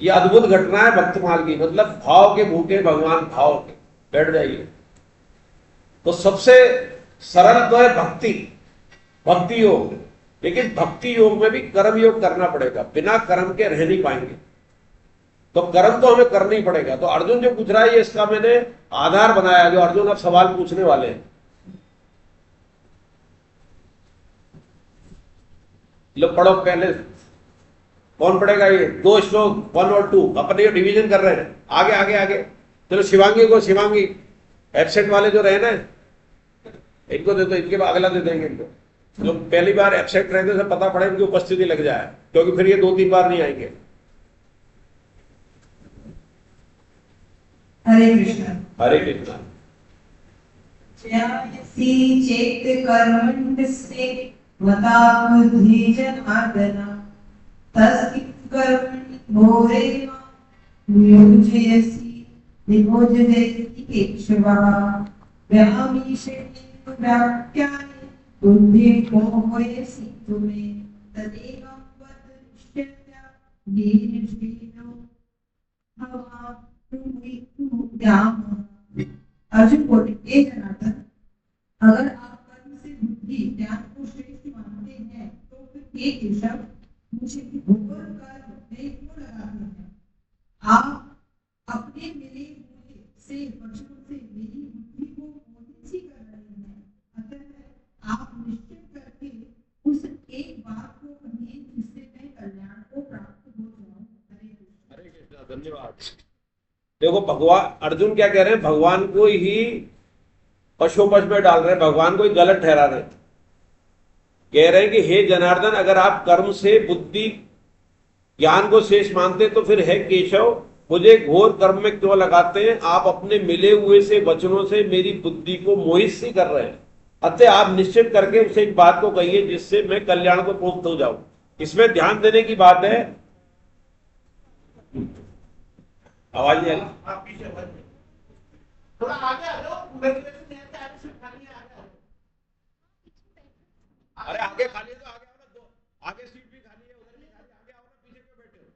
ये अद्भुत घटना है भक्तमाल की। मतलब भाव के भूखे भगवान, भाव के बैठ जाइए। तो सबसे सरल तो है भक्ति, भक्ति योग। लेकिन भक्ति योग में भी कर्म योग करना पड़ेगा, बिना कर्म के रह नहीं पाएंगे। तो कर्म तो हमें करना ही पड़ेगा। तो अर्जुन जो पूछ रहा है, ये इसका मैंने आधार बनाया, जो अर्जुन अब सवाल पूछने वाले हैं। लो पढ़ो पहले, कौन पढ़ेगा ये 2 श्लोक 1 और 2, अपने डिवीजन कर रहे हैं। आगे आगे आगे चलो, शिवांगी को, शिवांगी एब्सेंट वाले जो रहे ना, इनको दे दो, इनके बाद अगला दे देंगे इनको। जो पहली बार एब्सेंट रहते से पता पड़े, इनकी उपस्थिति लग जाए, क्योंकि फिर ये 2-3 बार नहीं आएंगे। हरे कृष्ण। हरे कृष्ण। चेत कर्मण्यस्ते मता बुद्धि जनार्दन तस्कित कर्मणि घोरे नियोजयसि नियोजयसि केशवा व्यामीशेन व्याख्याने बुद्धि मोहयसि तुमे तदेवं वद निश्चय येन श्रीनो भवा अर्जुन बोले, ए जनार्दन, अगर आप कर्म से बुद्धि ज्ञान को श्रेष्ठ मानते हैं, तो फिर हे केशव, मुझे घोर कर्म में क्यों लगाते हैं? आप अपने मिले हुए से वचनों से मेरी बुद्धि को मोहित सी कर रहे हैं। अतः आप निश्चय करके उस एक बात को कहिए जिससे मैं कल्याण को प्राप्त हो जाऊं। हरे कृष्ण। धन्यवाद। देखो भगवान, अर्जुन क्या कह रहे हैं, भगवान को ही पशुपश में डाल रहे हैं, भगवान को ही गलत ठहरा रहे हैं। कह रहे हैं कि हे जनार्दन, अगर आप कर्म से बुद्धि ज्ञान को शेष मानते तो फिर है केशव, मुझे घोर कर्म में क्यों लगाते हैं? आप अपने मिले हुए से वचनों से मेरी बुद्धि को मोहित सी कर रहे हैं। अतः आप निश्चित करके उसे एक बात को कहिए जिससे मैं कल्याण को प्राप्त हो जाऊं। इसमें ध्यान देने की बात है। आवाज नहीं आ रही, आप पीछे थोड़ा आगे आ जाओ। अरे आगे खाली है तो आगे आओ ना, आगे सीट भी खाली है, उधर भी खाली, आगे आओ ना, पीछे क्यों बैठे हो?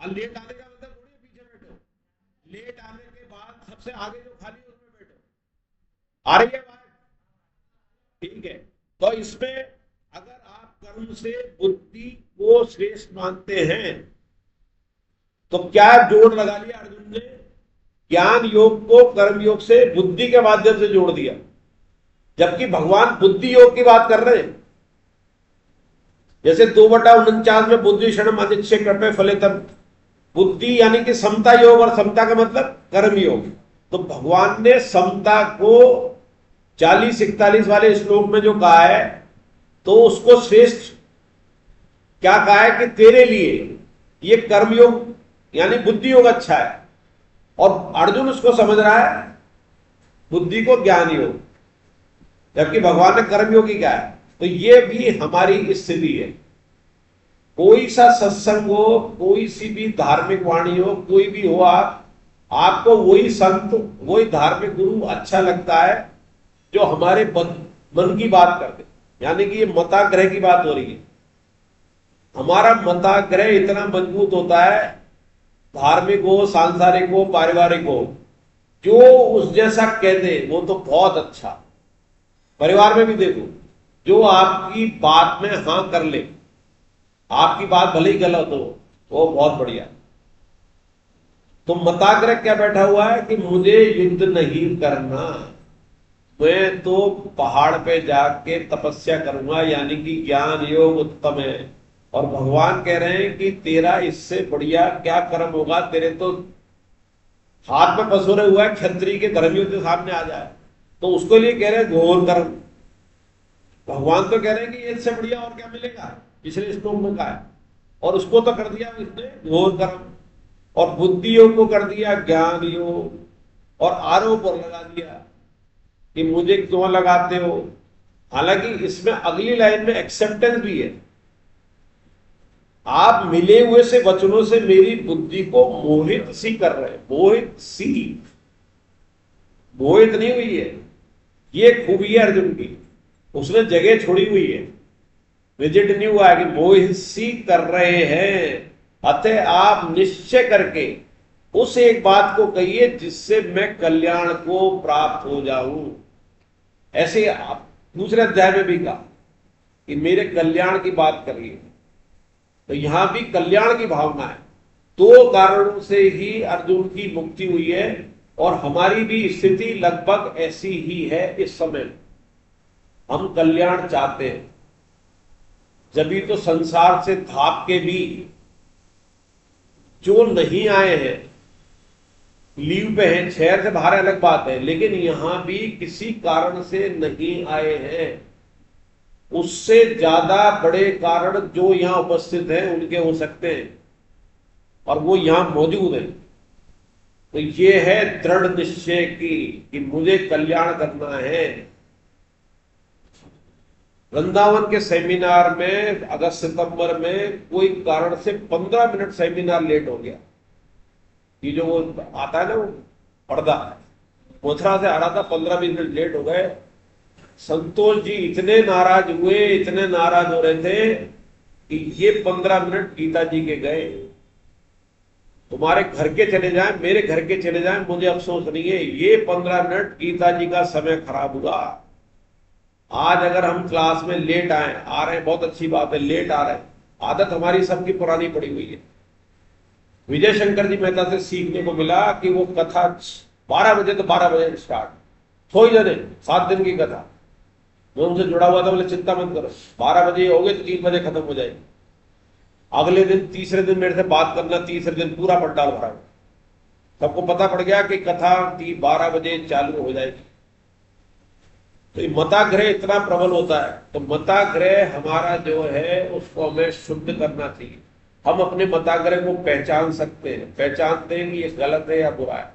लेट आने का मतलब थोड़ी पीछे बैठे हो। लेट आने के बाद सबसे आगे जो खाली है उसमें बैठो। आ रही है बात? ठीक है। तो इसमें अगर आप कर्म से बुद्धि को श्रेष्ठ मानते हैं तो क्या जोड़ लगा लिया अर्जुन ने? ज्ञान योग को कर्म योग से बुद्धि के माध्यम से जोड़ दिया, जबकि भगवान बुद्धि योग की बात कर रहे हैं। जैसे 2/49 में बुद्धि क्षणम अनिच्छे कृपे फलितम, बुद्धि यानी कि समता योग, और समता का मतलब कर्म योग। तो भगवान ने समता को 40-41 वाले श्लोक में जो कहा है, तो उसको श्रेष्ठ क्या कहा है कि तेरे लिए ये कर्मयोग यानी बुद्धि योग अच्छा है, और अर्जुन उसको समझ रहा है बुद्धि को ज्ञान योग, जबकि भगवान ने कर्मयोग ही कहा है। तो ये भी हमारी स्थिति है। कोई सा सत्संग हो, कोई सी भी धार्मिक वाणी हो, कोई भी हो, आपको वही संत, वही धार्मिक गुरु अच्छा लगता है जो हमारे मन की बात कर दे। यानी कि ये मताग्रह की बात हो रही है। हमारा मताग्रह इतना मजबूत होता है, धार्मिक हो, सांसारिक हो, पारिवारिक हो, जो उस जैसा कह दे वो तो बहुत अच्छा। परिवार में भी देखो, जो आपकी बात में हां कर ले, आपकी बात भले ही गलत हो, वो बहुत बढ़िया। तो मताग्रह क्या बैठा हुआ है कि मुझे युद्ध नहीं करना, मैं तो पहाड़ पे जाके तपस्या करूंगा, यानी कि ज्ञान योग उत्तम है। और भगवान कह रहे हैं कि तेरा इससे बढ़िया क्या कर्म होगा, तेरे तो हाथ में पसोरे हुआ है, क्षत्रिय के धर्मियों के सामने आ जाए, तो उसको लिए कह रहे हैं घोर कर्म। भगवान तो कह रहे हैं कि इससे बढ़िया और क्या मिलेगा, पिछले श्लोक में कहा है। और उसको तो कर दिया उसने घोर कर्म, और बुद्धि योग को कर दिया ज्ञान योग, और आरोप और लगा दिया कि मुझे क्यों लगाते हो। हालांकि इसमें अगली लाइन में एक्सेप्टेंस भी है, आप मिले हुए से वचनों से मेरी बुद्धि को मोहित सी कर रहे हैं। मोहित सी, मोहित नहीं हुई है, ये खूबी है अर्जुन की, उसने जगह छोड़ी हुई है, रिजिड नहीं हुआ है कि मोहित सी कर रहे हैं। अतः आप निश्चय करके उस एक बात को कहिए जिससे मैं कल्याण को प्राप्त हो जाऊं। ऐसे आप दूसरे अध्याय में भी कहा कि मेरे कल्याण की बात करिए, तो यहां भी कल्याण की भावना है। दो कारणों से ही अर्जुन की मुक्ति हुई है, और हमारी भी स्थिति लगभग ऐसी ही है इस समय। हम कल्याण चाहते हैं, जभी तो संसार से धाप के भी जो नहीं आए हैं, लीव पे हैं, शहर से बाहर अलग बात है, लेकिन यहां भी किसी कारण से नहीं आए हैं, उससे ज्यादा बड़े कारण जो यहां उपस्थित हैं उनके हो सकते हैं, और वो यहां मौजूद है। तो ये है दृढ़ निश्चय की कि मुझे कल्याण करना है। वृंदावन के सेमिनार में अगस्त सितंबर में कोई कारण से 15 मिनट सेमिनार लेट हो गया। ये जो वो आता है ना, वो पर्दा मथुरा से आ रहा था, 15-20 मिनट लेट हो गए। संतोष जी इतने नाराज हुए, इतने नाराज हो रहे थे कि ये 15 मिनट गीता जी के गए। तुम्हारे घर के चले जाएं, मेरे घर के चले जाएं, मुझे अफसोस नहीं है, ये 15 मिनट गीता जी का समय खराब हुआ। आज अगर हम क्लास में लेट आए, आ रहे हैं बहुत अच्छी बात है, लेट आ रहे हैं, आदत हमारी सबकी पुरानी पड़ी हुई है। विजय शंकर जी मेहता से सीखने को मिला कि वो कथा 12 बजे तो 12 बजे स्टार्ट, थोड़ी जने 7 दिन की कथा। मैं उनसे जुड़ा हुआ था, बोले चिंता मत करो, 12 बजे हो गए तो 3 बजे खत्म हो जाएगी। अगले दिन तीसरे दिन मेरे से बात करना, तीसरे दिन पूरा पंडाल भरा हुआ, सबको पता पड़ गया कि कथा 12 बजे चालू हो जाएगी। तो मताग्रह इतना प्रबल होता है। तो मताग्रह हमारा जो है उसको हमें शुद्ध करना चाहिए। हम अपने मताग्रह को पहचान सकते हैं, पहचानते हैं कि ये गलत है या बुरा है।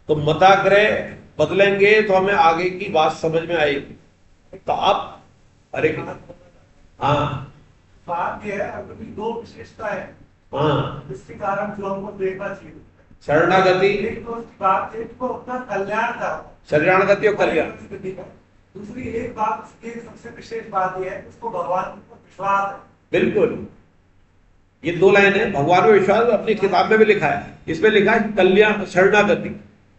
तो मताग्रह बदलेंगे तो हमें आगे की बात समझ में आएगी। तो आप अरे हाँ, बात यह है, अगर दो विशेषता है हाँ, जिसके कारण जो हमको देखना चाहिए। शरणागति, एक तो उसकी बात, एक तो अपना कल्याण का, शरणागति और कल्याण। दूसरी एक बात, एक सबसे विशेष बात यह है उसको भगवान पर विश्वास है। बिल्कुल, ये 2 लाइन है, भगवान में विश्वास अपनी किताब में भी लिखा है, इसमें लिखा है कल्याण शरणागति।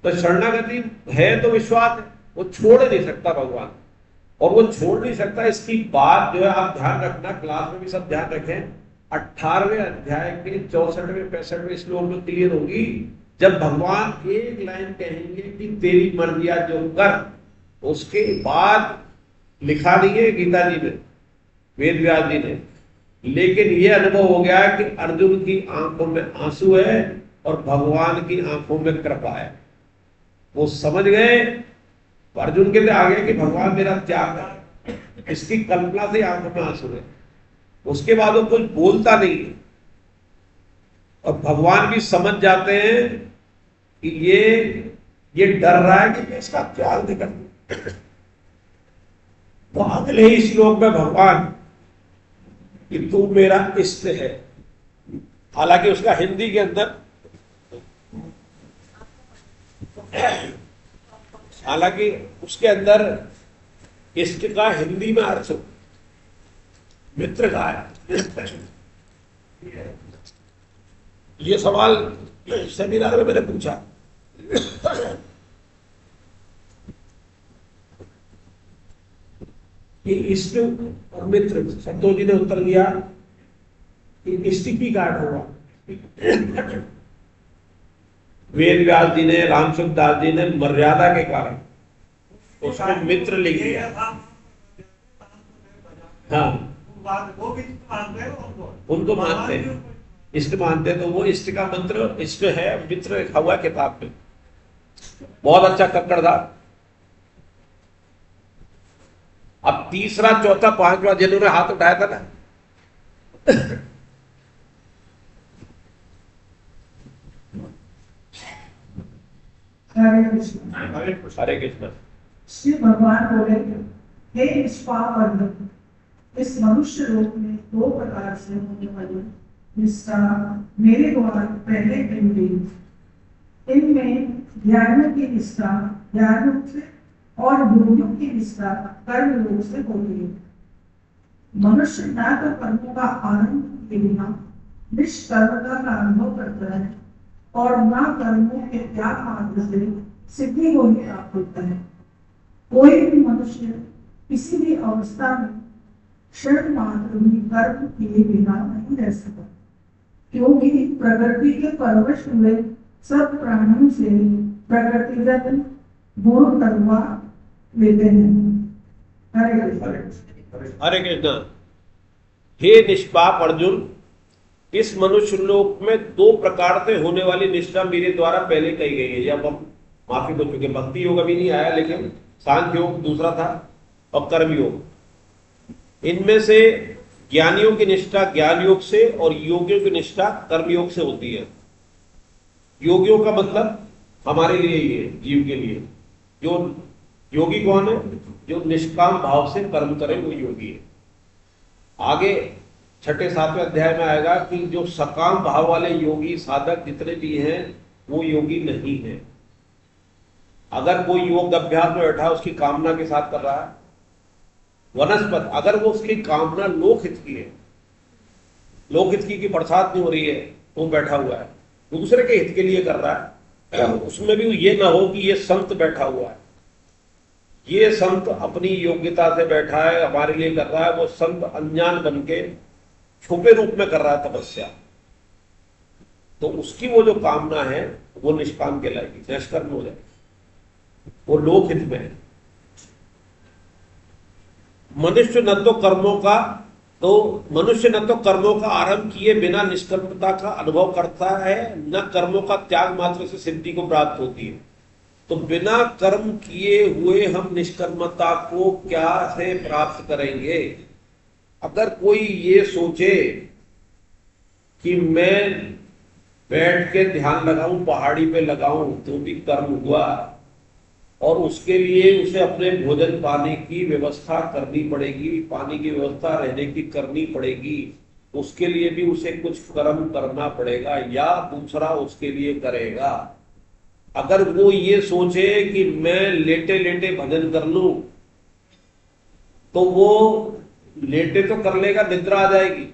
तो शरणागति है तो विश्वास है, वो छोड़ नहीं सकता भगवान, और वो छोड़ नहीं सकता। इसकी बात जो है आप ध्यान रखना, क्लास में भी सब ध्यान रखें, 18वें अध्याय के 64वें 65वें श्लोक में क्लियर होगी, जब भगवान एक लाइन कहेंगे कि तेरी मर्जिया जो कर, उसके बाद लिखा नहीं है गीता जी में, वेद व्यास जी ने, लेकिन यह अनुभव हो गया कि अर्जुन की आंखों में आंसू है और भगवान की आंखों में कृपा है। वो समझ गए, अर्जुन के लिए आ गया कि भगवान मेरा त्याग है, इसकी कल्पना से आंखों में आंसू है। उसके बाद वो कुछ बोलता नहीं है, और भगवान भी समझ जाते हैं कि ये डर रहा है कि मैं इसका त्याग नहीं कर। तो अगले ही श्लोक में भगवान कि तू मेरा इष्ट है, हालांकि उसका हिंदी के अंदर, हालांकि उसके अंदर इष्ट का हिंदी में अर्थ मित्र का है। ये सवाल सेमिनार में मैंने पूछा। कि इष्ट और मित्र, संतोष जी ने उत्तर दिया कि इष्ट की गाठ होगा। वेद व्यास जी ने, रामचंद्र दास जी ने मर्यादा के कारण उसको मित्र लिख दिया। हाँ, वो भी मानते हैं उनको मानते हैं, इष्ट मानते हैं। तो वो इष्ट का मंत्र इष्ट है, मित्र लिखा हुआ किताब में। बहुत अच्छा कक्कड़ था। अब तीसरा, चौथा, पांचवा जिन्होंने हाथ उठाया था ना, हरे कृष्ण। हरे कृष्ण। श्री भगवान बोले, हे निष्पाप अर्जुन, इस मनुष्य लोक में दो प्रकार से होने वाली निष्ठा मेरे द्वारा पहले कही गई। इनमें ज्ञानियों की निष्ठा ज्ञान योग से और योगियों की निष्ठा कर्म योग से होती है। मनुष्य न तो कर्मों का आरंभ किए बिना निष्कर्मता का अनुभव करता है और न कर्मों के त्याग मात्र से सिद्धि को प्राप्त होता है। कोई भी मनुष्य किसी भी अवस्था में क्षण मात्र भी कर्म किए बिना नहीं रह सकता, क्योंकि प्रकृति के परवश हुए सब प्राणियों से प्रकृतिगत गुण करवा लेते हैं। हरे कृष्ण। हरे कृष्ण। हे निष्पाप अर्जुन, इस मनुष्य लोक में दो प्रकार से होने वाली निष्ठा मेरे द्वारा पहले कही गई है। जब हम माफी हो चुके, भक्ति योग अभी नहीं आया, लेकिन सांख्य योग दूसरा था और कर्म योग। इनमें से ज्ञानियों की निष्ठा ज्ञान योग से और योगियों की निष्ठा कर्म योग से होती है। योगियों का मतलब हमारे लिए ही है, जीव के लिए। जो योगी कौन है? जो निष्काम भाव से कर्म करे, वो योगी है। आगे छठे सातवें अध्याय में आएगा कि जो सकाम भाव वाले योगी साधक जितने भी हैं वो योगी नहीं है। अगर कोई योग अभ्यास में बैठा उसकी कामना के साथ कर रहा है, वनस्पत अगर वो उसकी कामना लोकहित की है, लोकहित की बरसात नहीं हो रही है, वो बैठा हुआ है, दूसरे के हित के लिए कर रहा है, उसमें भी ये ना हो कि ये संत बैठा हुआ है, ये संत अपनी योग्यता से बैठा है, हमारे लिए कर रहा है, वो संत अनजान बन के छुपे रूप में कर रहा है तपस्या, तो उसकी वो जो कामना है वो निष्काम कहलाएगी, निष्कर्म हो जाएगी, वो लोकहित में है। मनुष्य न तो कर्मों का आरंभ किए बिना निष्कर्मता का अनुभव करता है, न कर्मों का त्याग मात्र से सिद्धि को प्राप्त होती है। तो बिना कर्म किए हुए हम निष्कर्मता को क्या से प्राप्त करेंगे? अगर कोई ये सोचे कि मैं बैठ के ध्यान लगाऊं, पहाड़ी पे लगाऊं, तो भी कर्म हुआ, और उसके लिए उसे अपने भोजन पानी की व्यवस्था करनी पड़ेगी, पानी की व्यवस्था रहने की करनी पड़ेगी, उसके लिए भी उसे कुछ कर्म करना पड़ेगा या दूसरा उसके लिए करेगा। अगर वो ये सोचे कि मैं लेटे लेटे भजन कर लूं, तो वो लेटे तो कर लेगा, निद्रा आ जाएगी,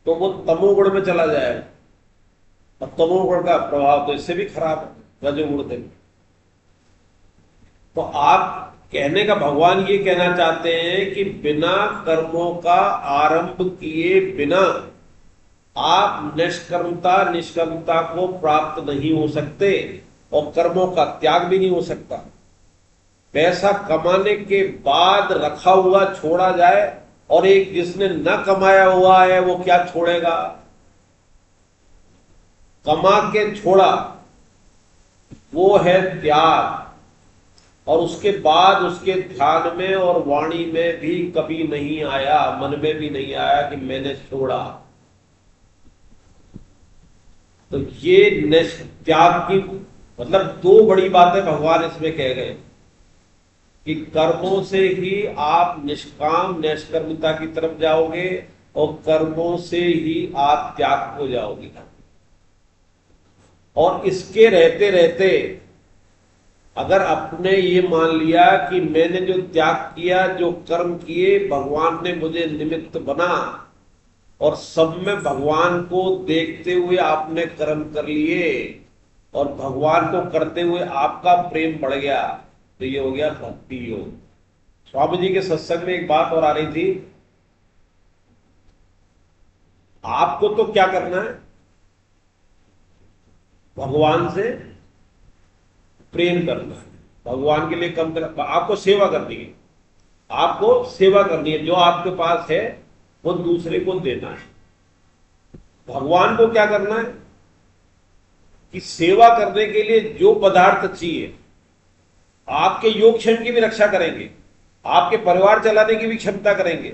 तो वो तमोगुण में चला जाएगा, और तमोगुण का प्रभाव तो इससे भी खराब है, रजोगुण से। तो आप कहने का भगवान ये कहना चाहते हैं कि बिना कर्मों का आरंभ किए बिना आप निष्कर्मता को प्राप्त नहीं हो सकते, और कर्मों का त्याग भी नहीं हो सकता। पैसा कमाने के बाद रखा हुआ छोड़ा जाए, और एक जिसने न कमाया हुआ है वो क्या छोड़ेगा? कमा के छोड़ा, वो है त्याग। और उसके बाद उसके ध्यान में और वाणी में भी कभी नहीं आया, मन में भी नहीं आया कि मैंने छोड़ा। तो ये त्याग की मतलब दो बड़ी बातें भगवान इसमें कह गए कि कर्मों से ही आप निष्काम निष्कर्मिता की तरफ जाओगे, और कर्मों से ही आप त्याग को जाओगे। और इसके रहते रहते अगर आपने ये मान लिया कि मैंने जो त्याग किया, जो कर्म किए, भगवान ने मुझे निमित्त बना और सब में भगवान को देखते हुए आपने कर्म कर लिए और भगवान को करते हुए आपका प्रेम बढ़ गया, तो ये हो गया भक्ति योग। स्वामी जी के सत्संग में एक बात और आ रही थी, आपको तो क्या करना है, भगवान से प्रेम करना है, भगवान के लिए कम कर, आपको सेवा करनी है, आपको सेवा करनी है, जो आपके पास है वो दूसरे को देना है। भगवान को क्या करना है कि सेवा करने के लिए जो पदार्थ चाहिए, आपके योगक्षेम की भी रक्षा करेंगे, आपके परिवार चलाने की भी क्षमता करेंगे,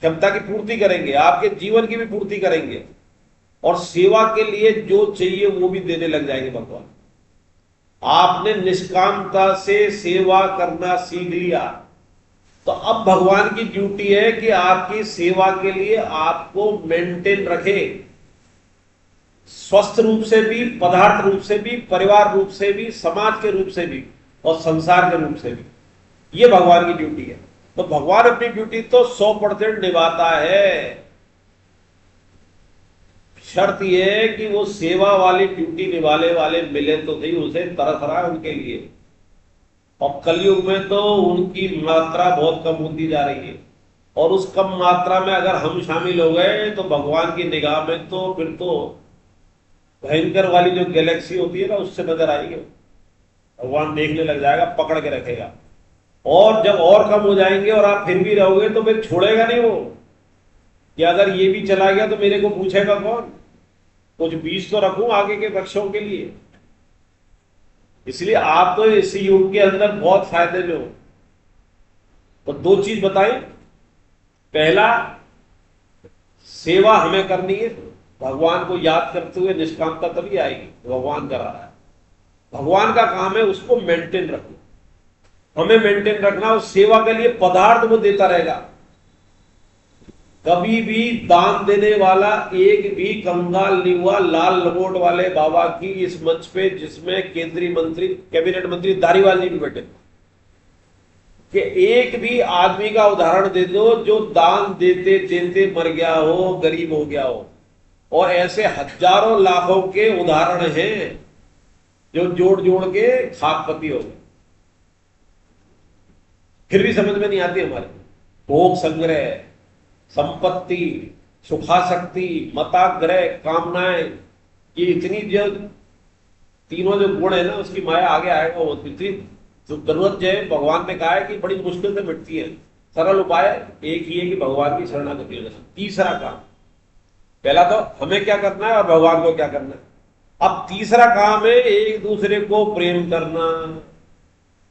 क्षमता की पूर्ति करेंगे, आपके जीवन की भी पूर्ति करेंगे, और सेवा के लिए जो चाहिए वो भी देने लग जाएंगे भगवान। आपने निष्कामता से सेवा करना सीख लिया, तो अब भगवान की ड्यूटी है कि आपकी सेवा के लिए आपको मेंटेन रखे, स्वस्थ रूप से भी, पदार्थ रूप से भी, परिवार रूप से भी, समाज के रूप से भी और संसार के रूप से भी। ये भगवान की ड्यूटी है। तो भगवान अपनी ड्यूटी तो 100% निभाता है। शर्त यह है कि वो सेवा वाली ड्यूटी निभाने वाले मिले तो सही, उसे तरस रहा है उनके लिए। और कलयुग में तो उनकी मात्रा बहुत कम होती जा रही है, और उस कम मात्रा में अगर हम शामिल हो गए तो भगवान की निगाह में तो फिर तो भयंकर वाली जो गैलेक्सी होती है ना, उससे नजर आएगी। भगवान देखने लग जाएगा, पकड़ के रखेगा। और जब और कम हो जाएंगे और आप फिर भी रहोगे तो फिर छोड़ेगा नहीं वो, कि अगर ये भी चला गया तो मेरे को पूछेगा कौन, कुछ बीज तो रखूं आगे के वृक्षों के लिए। इसलिए आप तो इस युग के अंदर बहुत फायदे में हो। तो दो चीज बताई, पहला सेवा हमें करनी है, भगवान को याद करते हुए निष्कामता तभी आएगी, भगवान कर रहा है। भगवान का काम है उसको मेंटेन रखना, हमें मेंटेन रखना। उस सेवा के लिए पदार्थ वो देता रहेगा। कभी भी दान देने वाला एक भी कंगाल नहीं हुआ लाल लंगोट वाले बाबा की इस मंच पे, जिसमें केंद्रीय मंत्री, कैबिनेट मंत्री धारीवाल जी भी बैठे, कि एक भी आदमी का उदाहरण दे दो जो दान देते देते मर गया हो, गरीब हो गया हो। और ऐसे हजारों लाखों के उदाहरण हैं जो जोड़ जोड़ के खाकपति हो गए, फिर भी समझ में नहीं आती हमारे। भोग संग्रह, संपत्ति, सुखासक्ति, मताग्रह, कामनाएं, ये इतनी जो तीनों जो गुण है ना, उसकी माया आगे आएगा। वो इतनी जरूरत जो है, भगवान ने कहा है कि बड़ी मुश्किल से मिटती है। सरल उपाय एक ही है कि भगवान की शरणागति लेना। तीसरा काम, पहला तो हमें क्या करना है और भगवान को क्या करना है। अब तीसरा काम है एक दूसरे को प्रेम करना।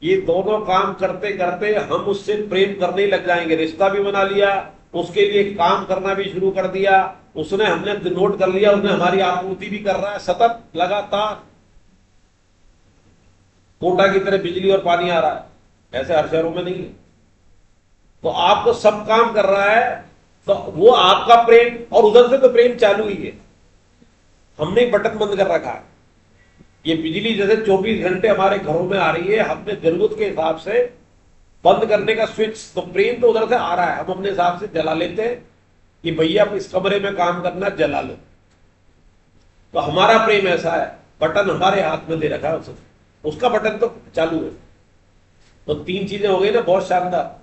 ये दोनों काम करते करते हम उससे प्रेम करने ही लग जाएंगे। रिश्ता भी बना लिया, उसके लिए काम करना भी शुरू कर दिया, उसने हमने नोट कर लिया, उसने हमारी आपूर्ति भी कर रहा है सतत लगातार, कोटा की तरह बिजली और पानी आ रहा है। ऐसे हर शहरों में नहीं है। तो आपको सब काम कर रहा है, तो वो आपका प्रेम, और उधर से तो प्रेम चालू ही है। हमने बटन बंद कर रखा है। ये बिजली जैसे 24 घंटे हमारे घरों में आ रही है, हमने जरूरत के हिसाब से बंद करने का स्विच, तो प्रेम तो उधर से आ रहा है, हम अपने हिसाब से जला लेते हैं कि भैया इस कमरे में काम करना, जला लो। तो हमारा प्रेम ऐसा है, बटन हमारे हाथ में दे रखा है, उसका बटन तो चालू है। तो तीन चीजें हो गई ना, बहुत शानदार।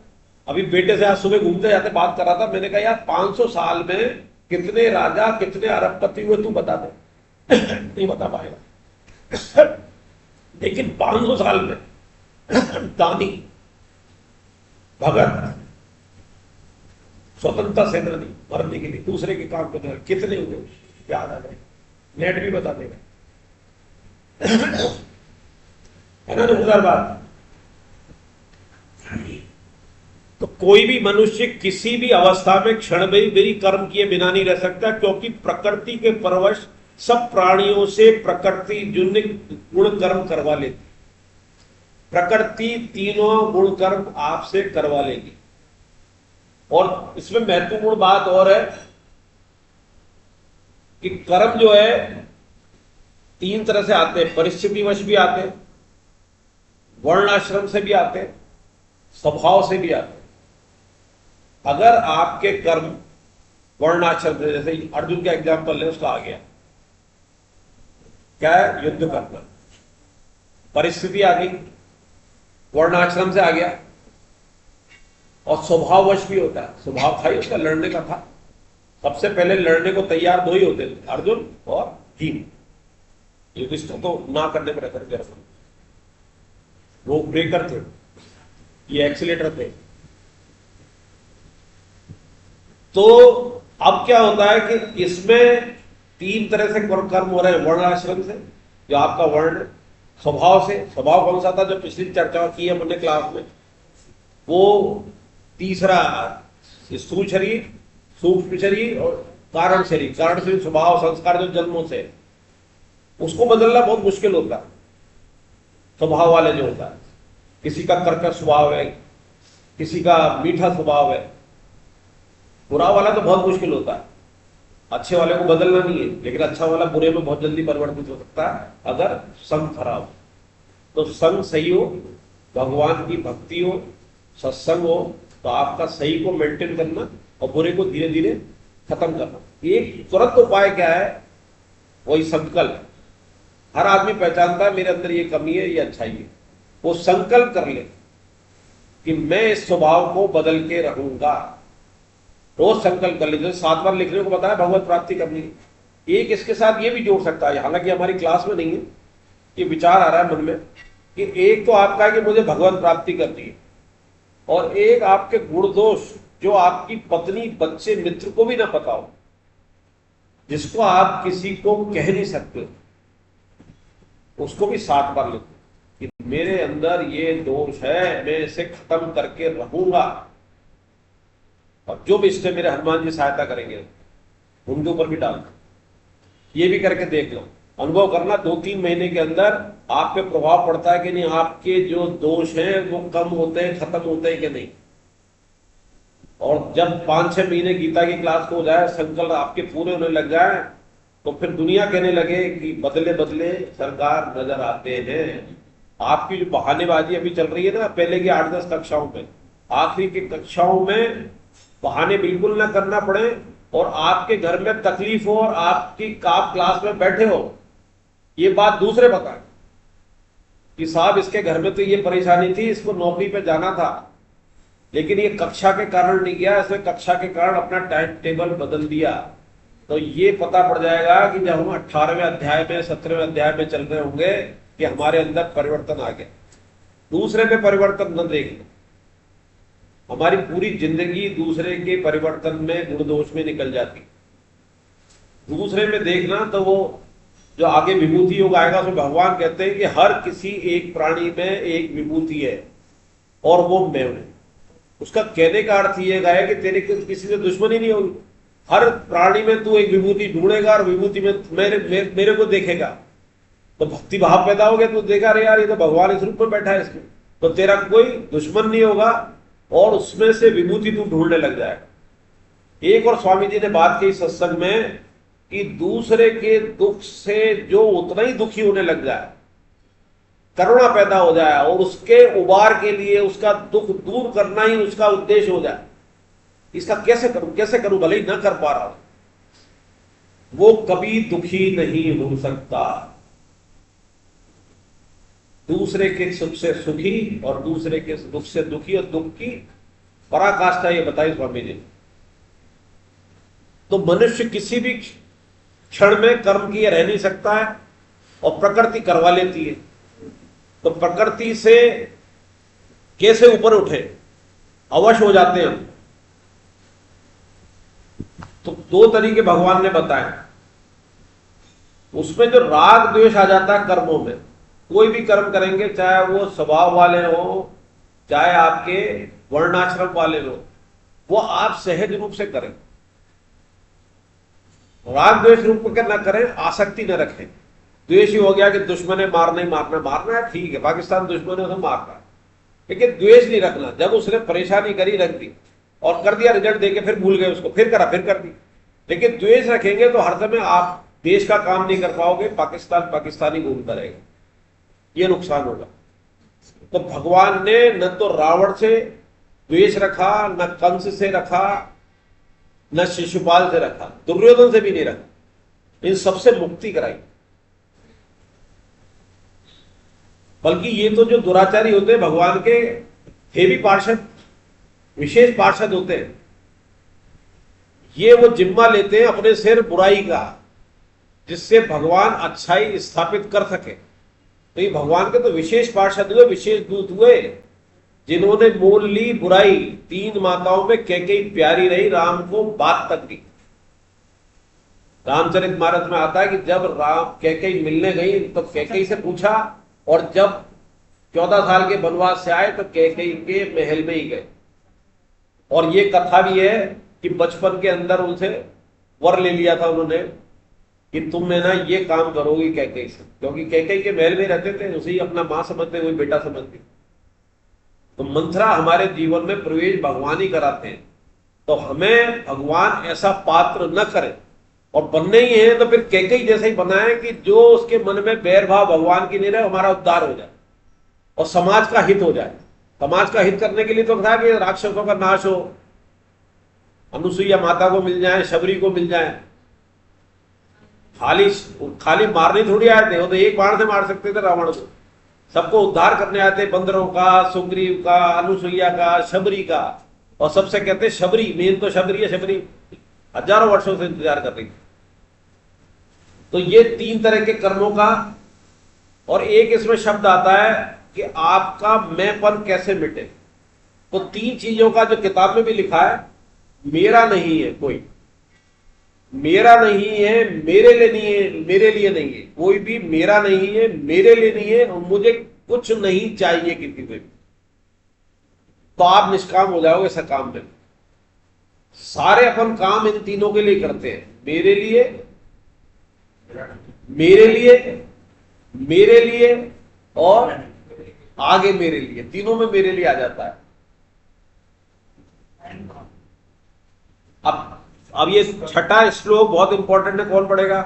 अभी बेटे से आज सुबह घूमते जाते बात कर रहा था, मैंने कहा यार 500 साल में कितने राजा, कितने अरबपति हुए, तू बता दे। नहीं बता पाएगा, लेकिन 500 साल में दानी, भगत, स्वतंत्रता सेनानी, मरने के लिए दूसरे के काम करने कितने हुए, याद आ गए। नेट भी बता देगा, है ना जोरदार बात। तो कोई भी मनुष्य किसी भी अवस्था में क्षण में मेरी कर्म किए बिना नहीं रह सकता, क्योंकि प्रकृति के परवश सब प्राणियों से प्रकृति जुन्य गुण कर्म करवा लेती। प्रकृति तीनों गुण कर्म आपसे करवा लेगी। और इसमें महत्वपूर्ण बात और है कि कर्म जो है तीन तरह से आते हैं। परिस्थिति वश भी आते हैं, वर्ण आश्रम से भी आते हैं, स्वभाव से भी आते हैं। अगर आपके कर्म वर्ण आश्रम से, जैसे अर्जुन का एग्जाम्पल है, उसका आ गया क्या है, युद्ध करना, परिस्थिति आ गई, वर्ण आश्रम से आ गया। और स्वभाववश भी होता है, स्वभाव था ही उसका लड़ने का था। सबसे पहले लड़ने को तैयार दो ही होते थे, अर्जुन और भीम। युधिष्ठिर तो ना करने पर रहते थे, वो ब्रेकर थे, ये एक्सीलेटर थे। तो अब क्या होता है कि इसमें तीन तरह से कर्म हो रहे हैं, वर्ण आश्रम से, जो आपका वर्ण, स्वभाव से। स्वभाव कौन सा था, जो पिछली चर्चा की है हमने क्लास में, वो तीसरा स्थूल शरीर, सूक्ष्म शरीर और कारण शरीर। कारण शरीर स्वभाव संस्कार जो जन्मों से, उसको बदलना बहुत मुश्किल होता है। स्वभाव वाले जो होता है, किसी का कर्कश स्वभाव है, किसी का मीठा स्वभाव है, बुरा वाला तो बहुत मुश्किल होता है। अच्छे वाले को बदलना नहीं है, लेकिन अच्छा वाला बुरे में बहुत जल्दी परिवर्तित हो सकता है अगर संग खराब हो। तो संग सही हो, भगवान की भक्ति हो, सत्संग हो, तो आपका सही को मेंटेन करना और बुरे को धीरे धीरे खत्म करना। एक तुरंत उपाय क्या है, वही संकल्प। हर आदमी पहचानता है मेरे अंदर ये कमी है, ये अच्छाई है। वो संकल्प कर ले कि मैं इस स्वभाव को बदल के रहूंगा। रोज संकल्प कर ले। जैसे 7 बार लिखने को बताया भगवत प्राप्ति करनी, एक इसके साथ ये भी जोड़ सकता है, हालांकि हमारी क्लास में नहीं है, ये विचार आ रहा है मन में कि एक तो आपका है कि मुझे भगवत प्राप्ति करनी है, और एक आपके गुण दोष जो आपकी पत्नी, बच्चे, मित्र को भी ना पता हो, जिसको आप किसी को कह नहीं सकते, उसको भी 7 बार लिखो कि मेरे अंदर ये दोष है, मैं इसे खत्म करके रहूंगा। और जो भी इससे मेरे हनुमान जी सहायता करेंगे उनके ऊपर भी डालना। ये भी करके देख लो, अनुभव करना 2-3 महीने के अंदर आप पे प्रभाव पड़ता है कि नहीं, आपके जो दोष हैं वो कम होते हैं, खत्म होते हैं कि नहीं। और जब 5-6 महीने गीता की क्लास को हो जाए, संकल्प आपके पूरे होने लग जाए, तो फिर दुनिया कहने लगे कि बदले बदले सरकार नजर आते हैं। आपकी जो बहानेबाजी अभी चल रही है ना, पहले की 8-10 कक्षाओं में, आखिरी की कक्षाओं में बहाने बिल्कुल ना करना पड़े, और आपके घर में तकलीफ हो और आपकी आप क्लास में बैठे हो, ये बात दूसरे बताएं कि साहब इसके घर में तो ये परेशानी थी, इसको नौकरी पे जाना था, लेकिन ये कक्षा के कारण नहीं गया, इसने कक्षा के कारण अपना टाइम टेबल बदल दिया। तो ये पता पड़ जाएगा कि जब हम 18वें अध्याय में, 17वें अध्याय में चल रहे होंगे कि हमारे अंदर परिवर्तन आ गया। दूसरे में परिवर्तन न देखना, हमारी पूरी जिंदगी दूसरे के परिवर्तन में, गुण दोष में निकल जाती। दूसरे में देखना तो वो जो आगे विभूति योग आएगा, उसमें भगवान कहते हैं कि हर किसी एक प्राणी में एक विभूति है और वो मैं हूं। उसका कहने का अर्थ ये है कि तेरे किसी से दुश्मनी नहीं होगी, हर प्राणी में तू एक विभूति ढूंढेगा और विभूति में मेरे को देखेगा, तो भक्ति भाव पैदा हो गया। तू देखा अरे यार ये तो भगवान इस रूप में बैठा है इसमें, तो तेरा कोई दुश्मन नहीं होगा और उसमें से विभूति तू ढूंढने लग जाएगा। एक और स्वामी जी ने बात की सत्संग में कि दूसरे के दुख से जो उतना ही दुखी होने लग जाए, करुणा पैदा हो जाए और उसके उबार के लिए उसका दुख दूर करना ही उसका उद्देश्य हो जाए, इसका कैसे करूं भले ही न कर पा रहा हूं, वो कभी दुखी नहीं हो सकता। दूसरे के सुख से सुखी और दूसरे के दुख से दुखी, और दुख की पराकाष्ठा ये बताई स्वामी जी। तो मनुष्य किसी भी क्षण में कर्म किए रह नहीं सकता है, और प्रकृति करवा लेती है। तो प्रकृति से कैसे ऊपर उठे, अवश्य हो जाते हैं हम। तो 2 तरीके भगवान ने बताए। उसमें जो राग द्वेष आ जाता है कर्मों में, कोई भी कर्म करेंगे, चाहे वो स्वभाव वाले हो, चाहे आपके वर्णाश्रम वाले हो, वो आप सहज रूप से करें, राग द्वेष रूप में न करें, आसक्ति न रखें। द्वेष ही हो गया कि दुश्मन है, मारना ही मारना है, ठीक है, पाकिस्तान दुश्मन है, उसे मारना है, लेकिन द्वेष नहीं रखना। जब उसने परेशानी करी, रख दी और कर दिया, रिजल्ट देके फिर भूल गए उसको, फिर करा, फिर कर दी। लेकिन द्वेष रखेंगे तो हर समय आप देश का काम नहीं कर पाओगे, पाकिस्तानी घूमता रहेगा, ये नुकसान होगा। तो भगवान ने न तो रावण से द्वेष रखा, न कंस से रखा, न शिशुपाल से रखा, दुर्योधन से भी नहीं रखा, इन सबसे मुक्ति कराई। बल्कि ये तो जो दुराचारी होते हैं भगवान के, थे भी पार्षद, विशेष पार्षद होते हैं, ये वो जिम्मा लेते हैं अपने सिर बुराई का, जिससे भगवान अच्छाई स्थापित कर सके। तो ये भगवान के तो विशेष पार्षद हुए, विशेष दूत हुए, जिन्होंने मोल ली बुराई। 3 माताओं में कैकेयी प्यारी रही, राम को बात तक दी। रामचरितमानस में आता है कि जब राम कैकेयी मिलने गई तो कैकेयी से पूछा, और जब 14 साल के वनवास से आए तो कैकेयी के महल में ही गए। और ये कथा भी है कि बचपन के अंदर उनसे वर ले लिया था उन्होंने कि तुम में ना ये काम करोगी कैकेयी से, क्योंकि कैकेयी के महल में रहते थे, उसे ही अपना मां समझते, वही बेटा समझते। तो मंथरा हमारे जीवन में प्रवेश भगवान ही कराते हैं। तो हमें भगवान ऐसा पात्र न करे, और बनने ही है तो फिर कैकेयी जैसा ही बनाए कि जो उसके मन में बैर भाव भगवान की नहीं रहे, हमारा उद्धार हो जाए और समाज का हित हो जाए। समाज का हित करने के लिए तो था कि राक्षसों का नाश हो, अनुसुईया माता को मिल जाए, शबरी को मिल जाए। खाली मारने थोड़ी आए थे, वो तो एक बाण से मार सकते थे रावण को। सबको उद्धार करने आते, बंदरों का, सुग्रीव का, अनुसुईया का, शबरी का। और सबसे कहते शबरी, मेन तो शबरी है। शबरी हजारों वर्षों से इंतजार कर रही। तो ये 3 तरह के कर्मों का, और एक इसमें शब्द आता है कि आपका मैंपन कैसे मिटे। तो 3 चीजों का जो किताब में भी लिखा है, मेरा नहीं है कोई, मेरा नहीं है, मेरे लिए नहीं है, मेरे लिए नहीं है कोई भी, मेरा नहीं है, मेरे लिए नहीं है, और मुझे कुछ नहीं चाहिए किसी से भी। तो आप निष्काम हो जाओगे सकाम में। सारे अपन काम इन तीनों के लिए करते हैं, मेरे लिए, मेरे लिए, मेरे लिए और आगे मेरे लिए। तीनों में मेरे लिए आ जाता है। अब ये 6ठा श्लोक बहुत इंपॉर्टेंट है, कौन पढ़ेगा?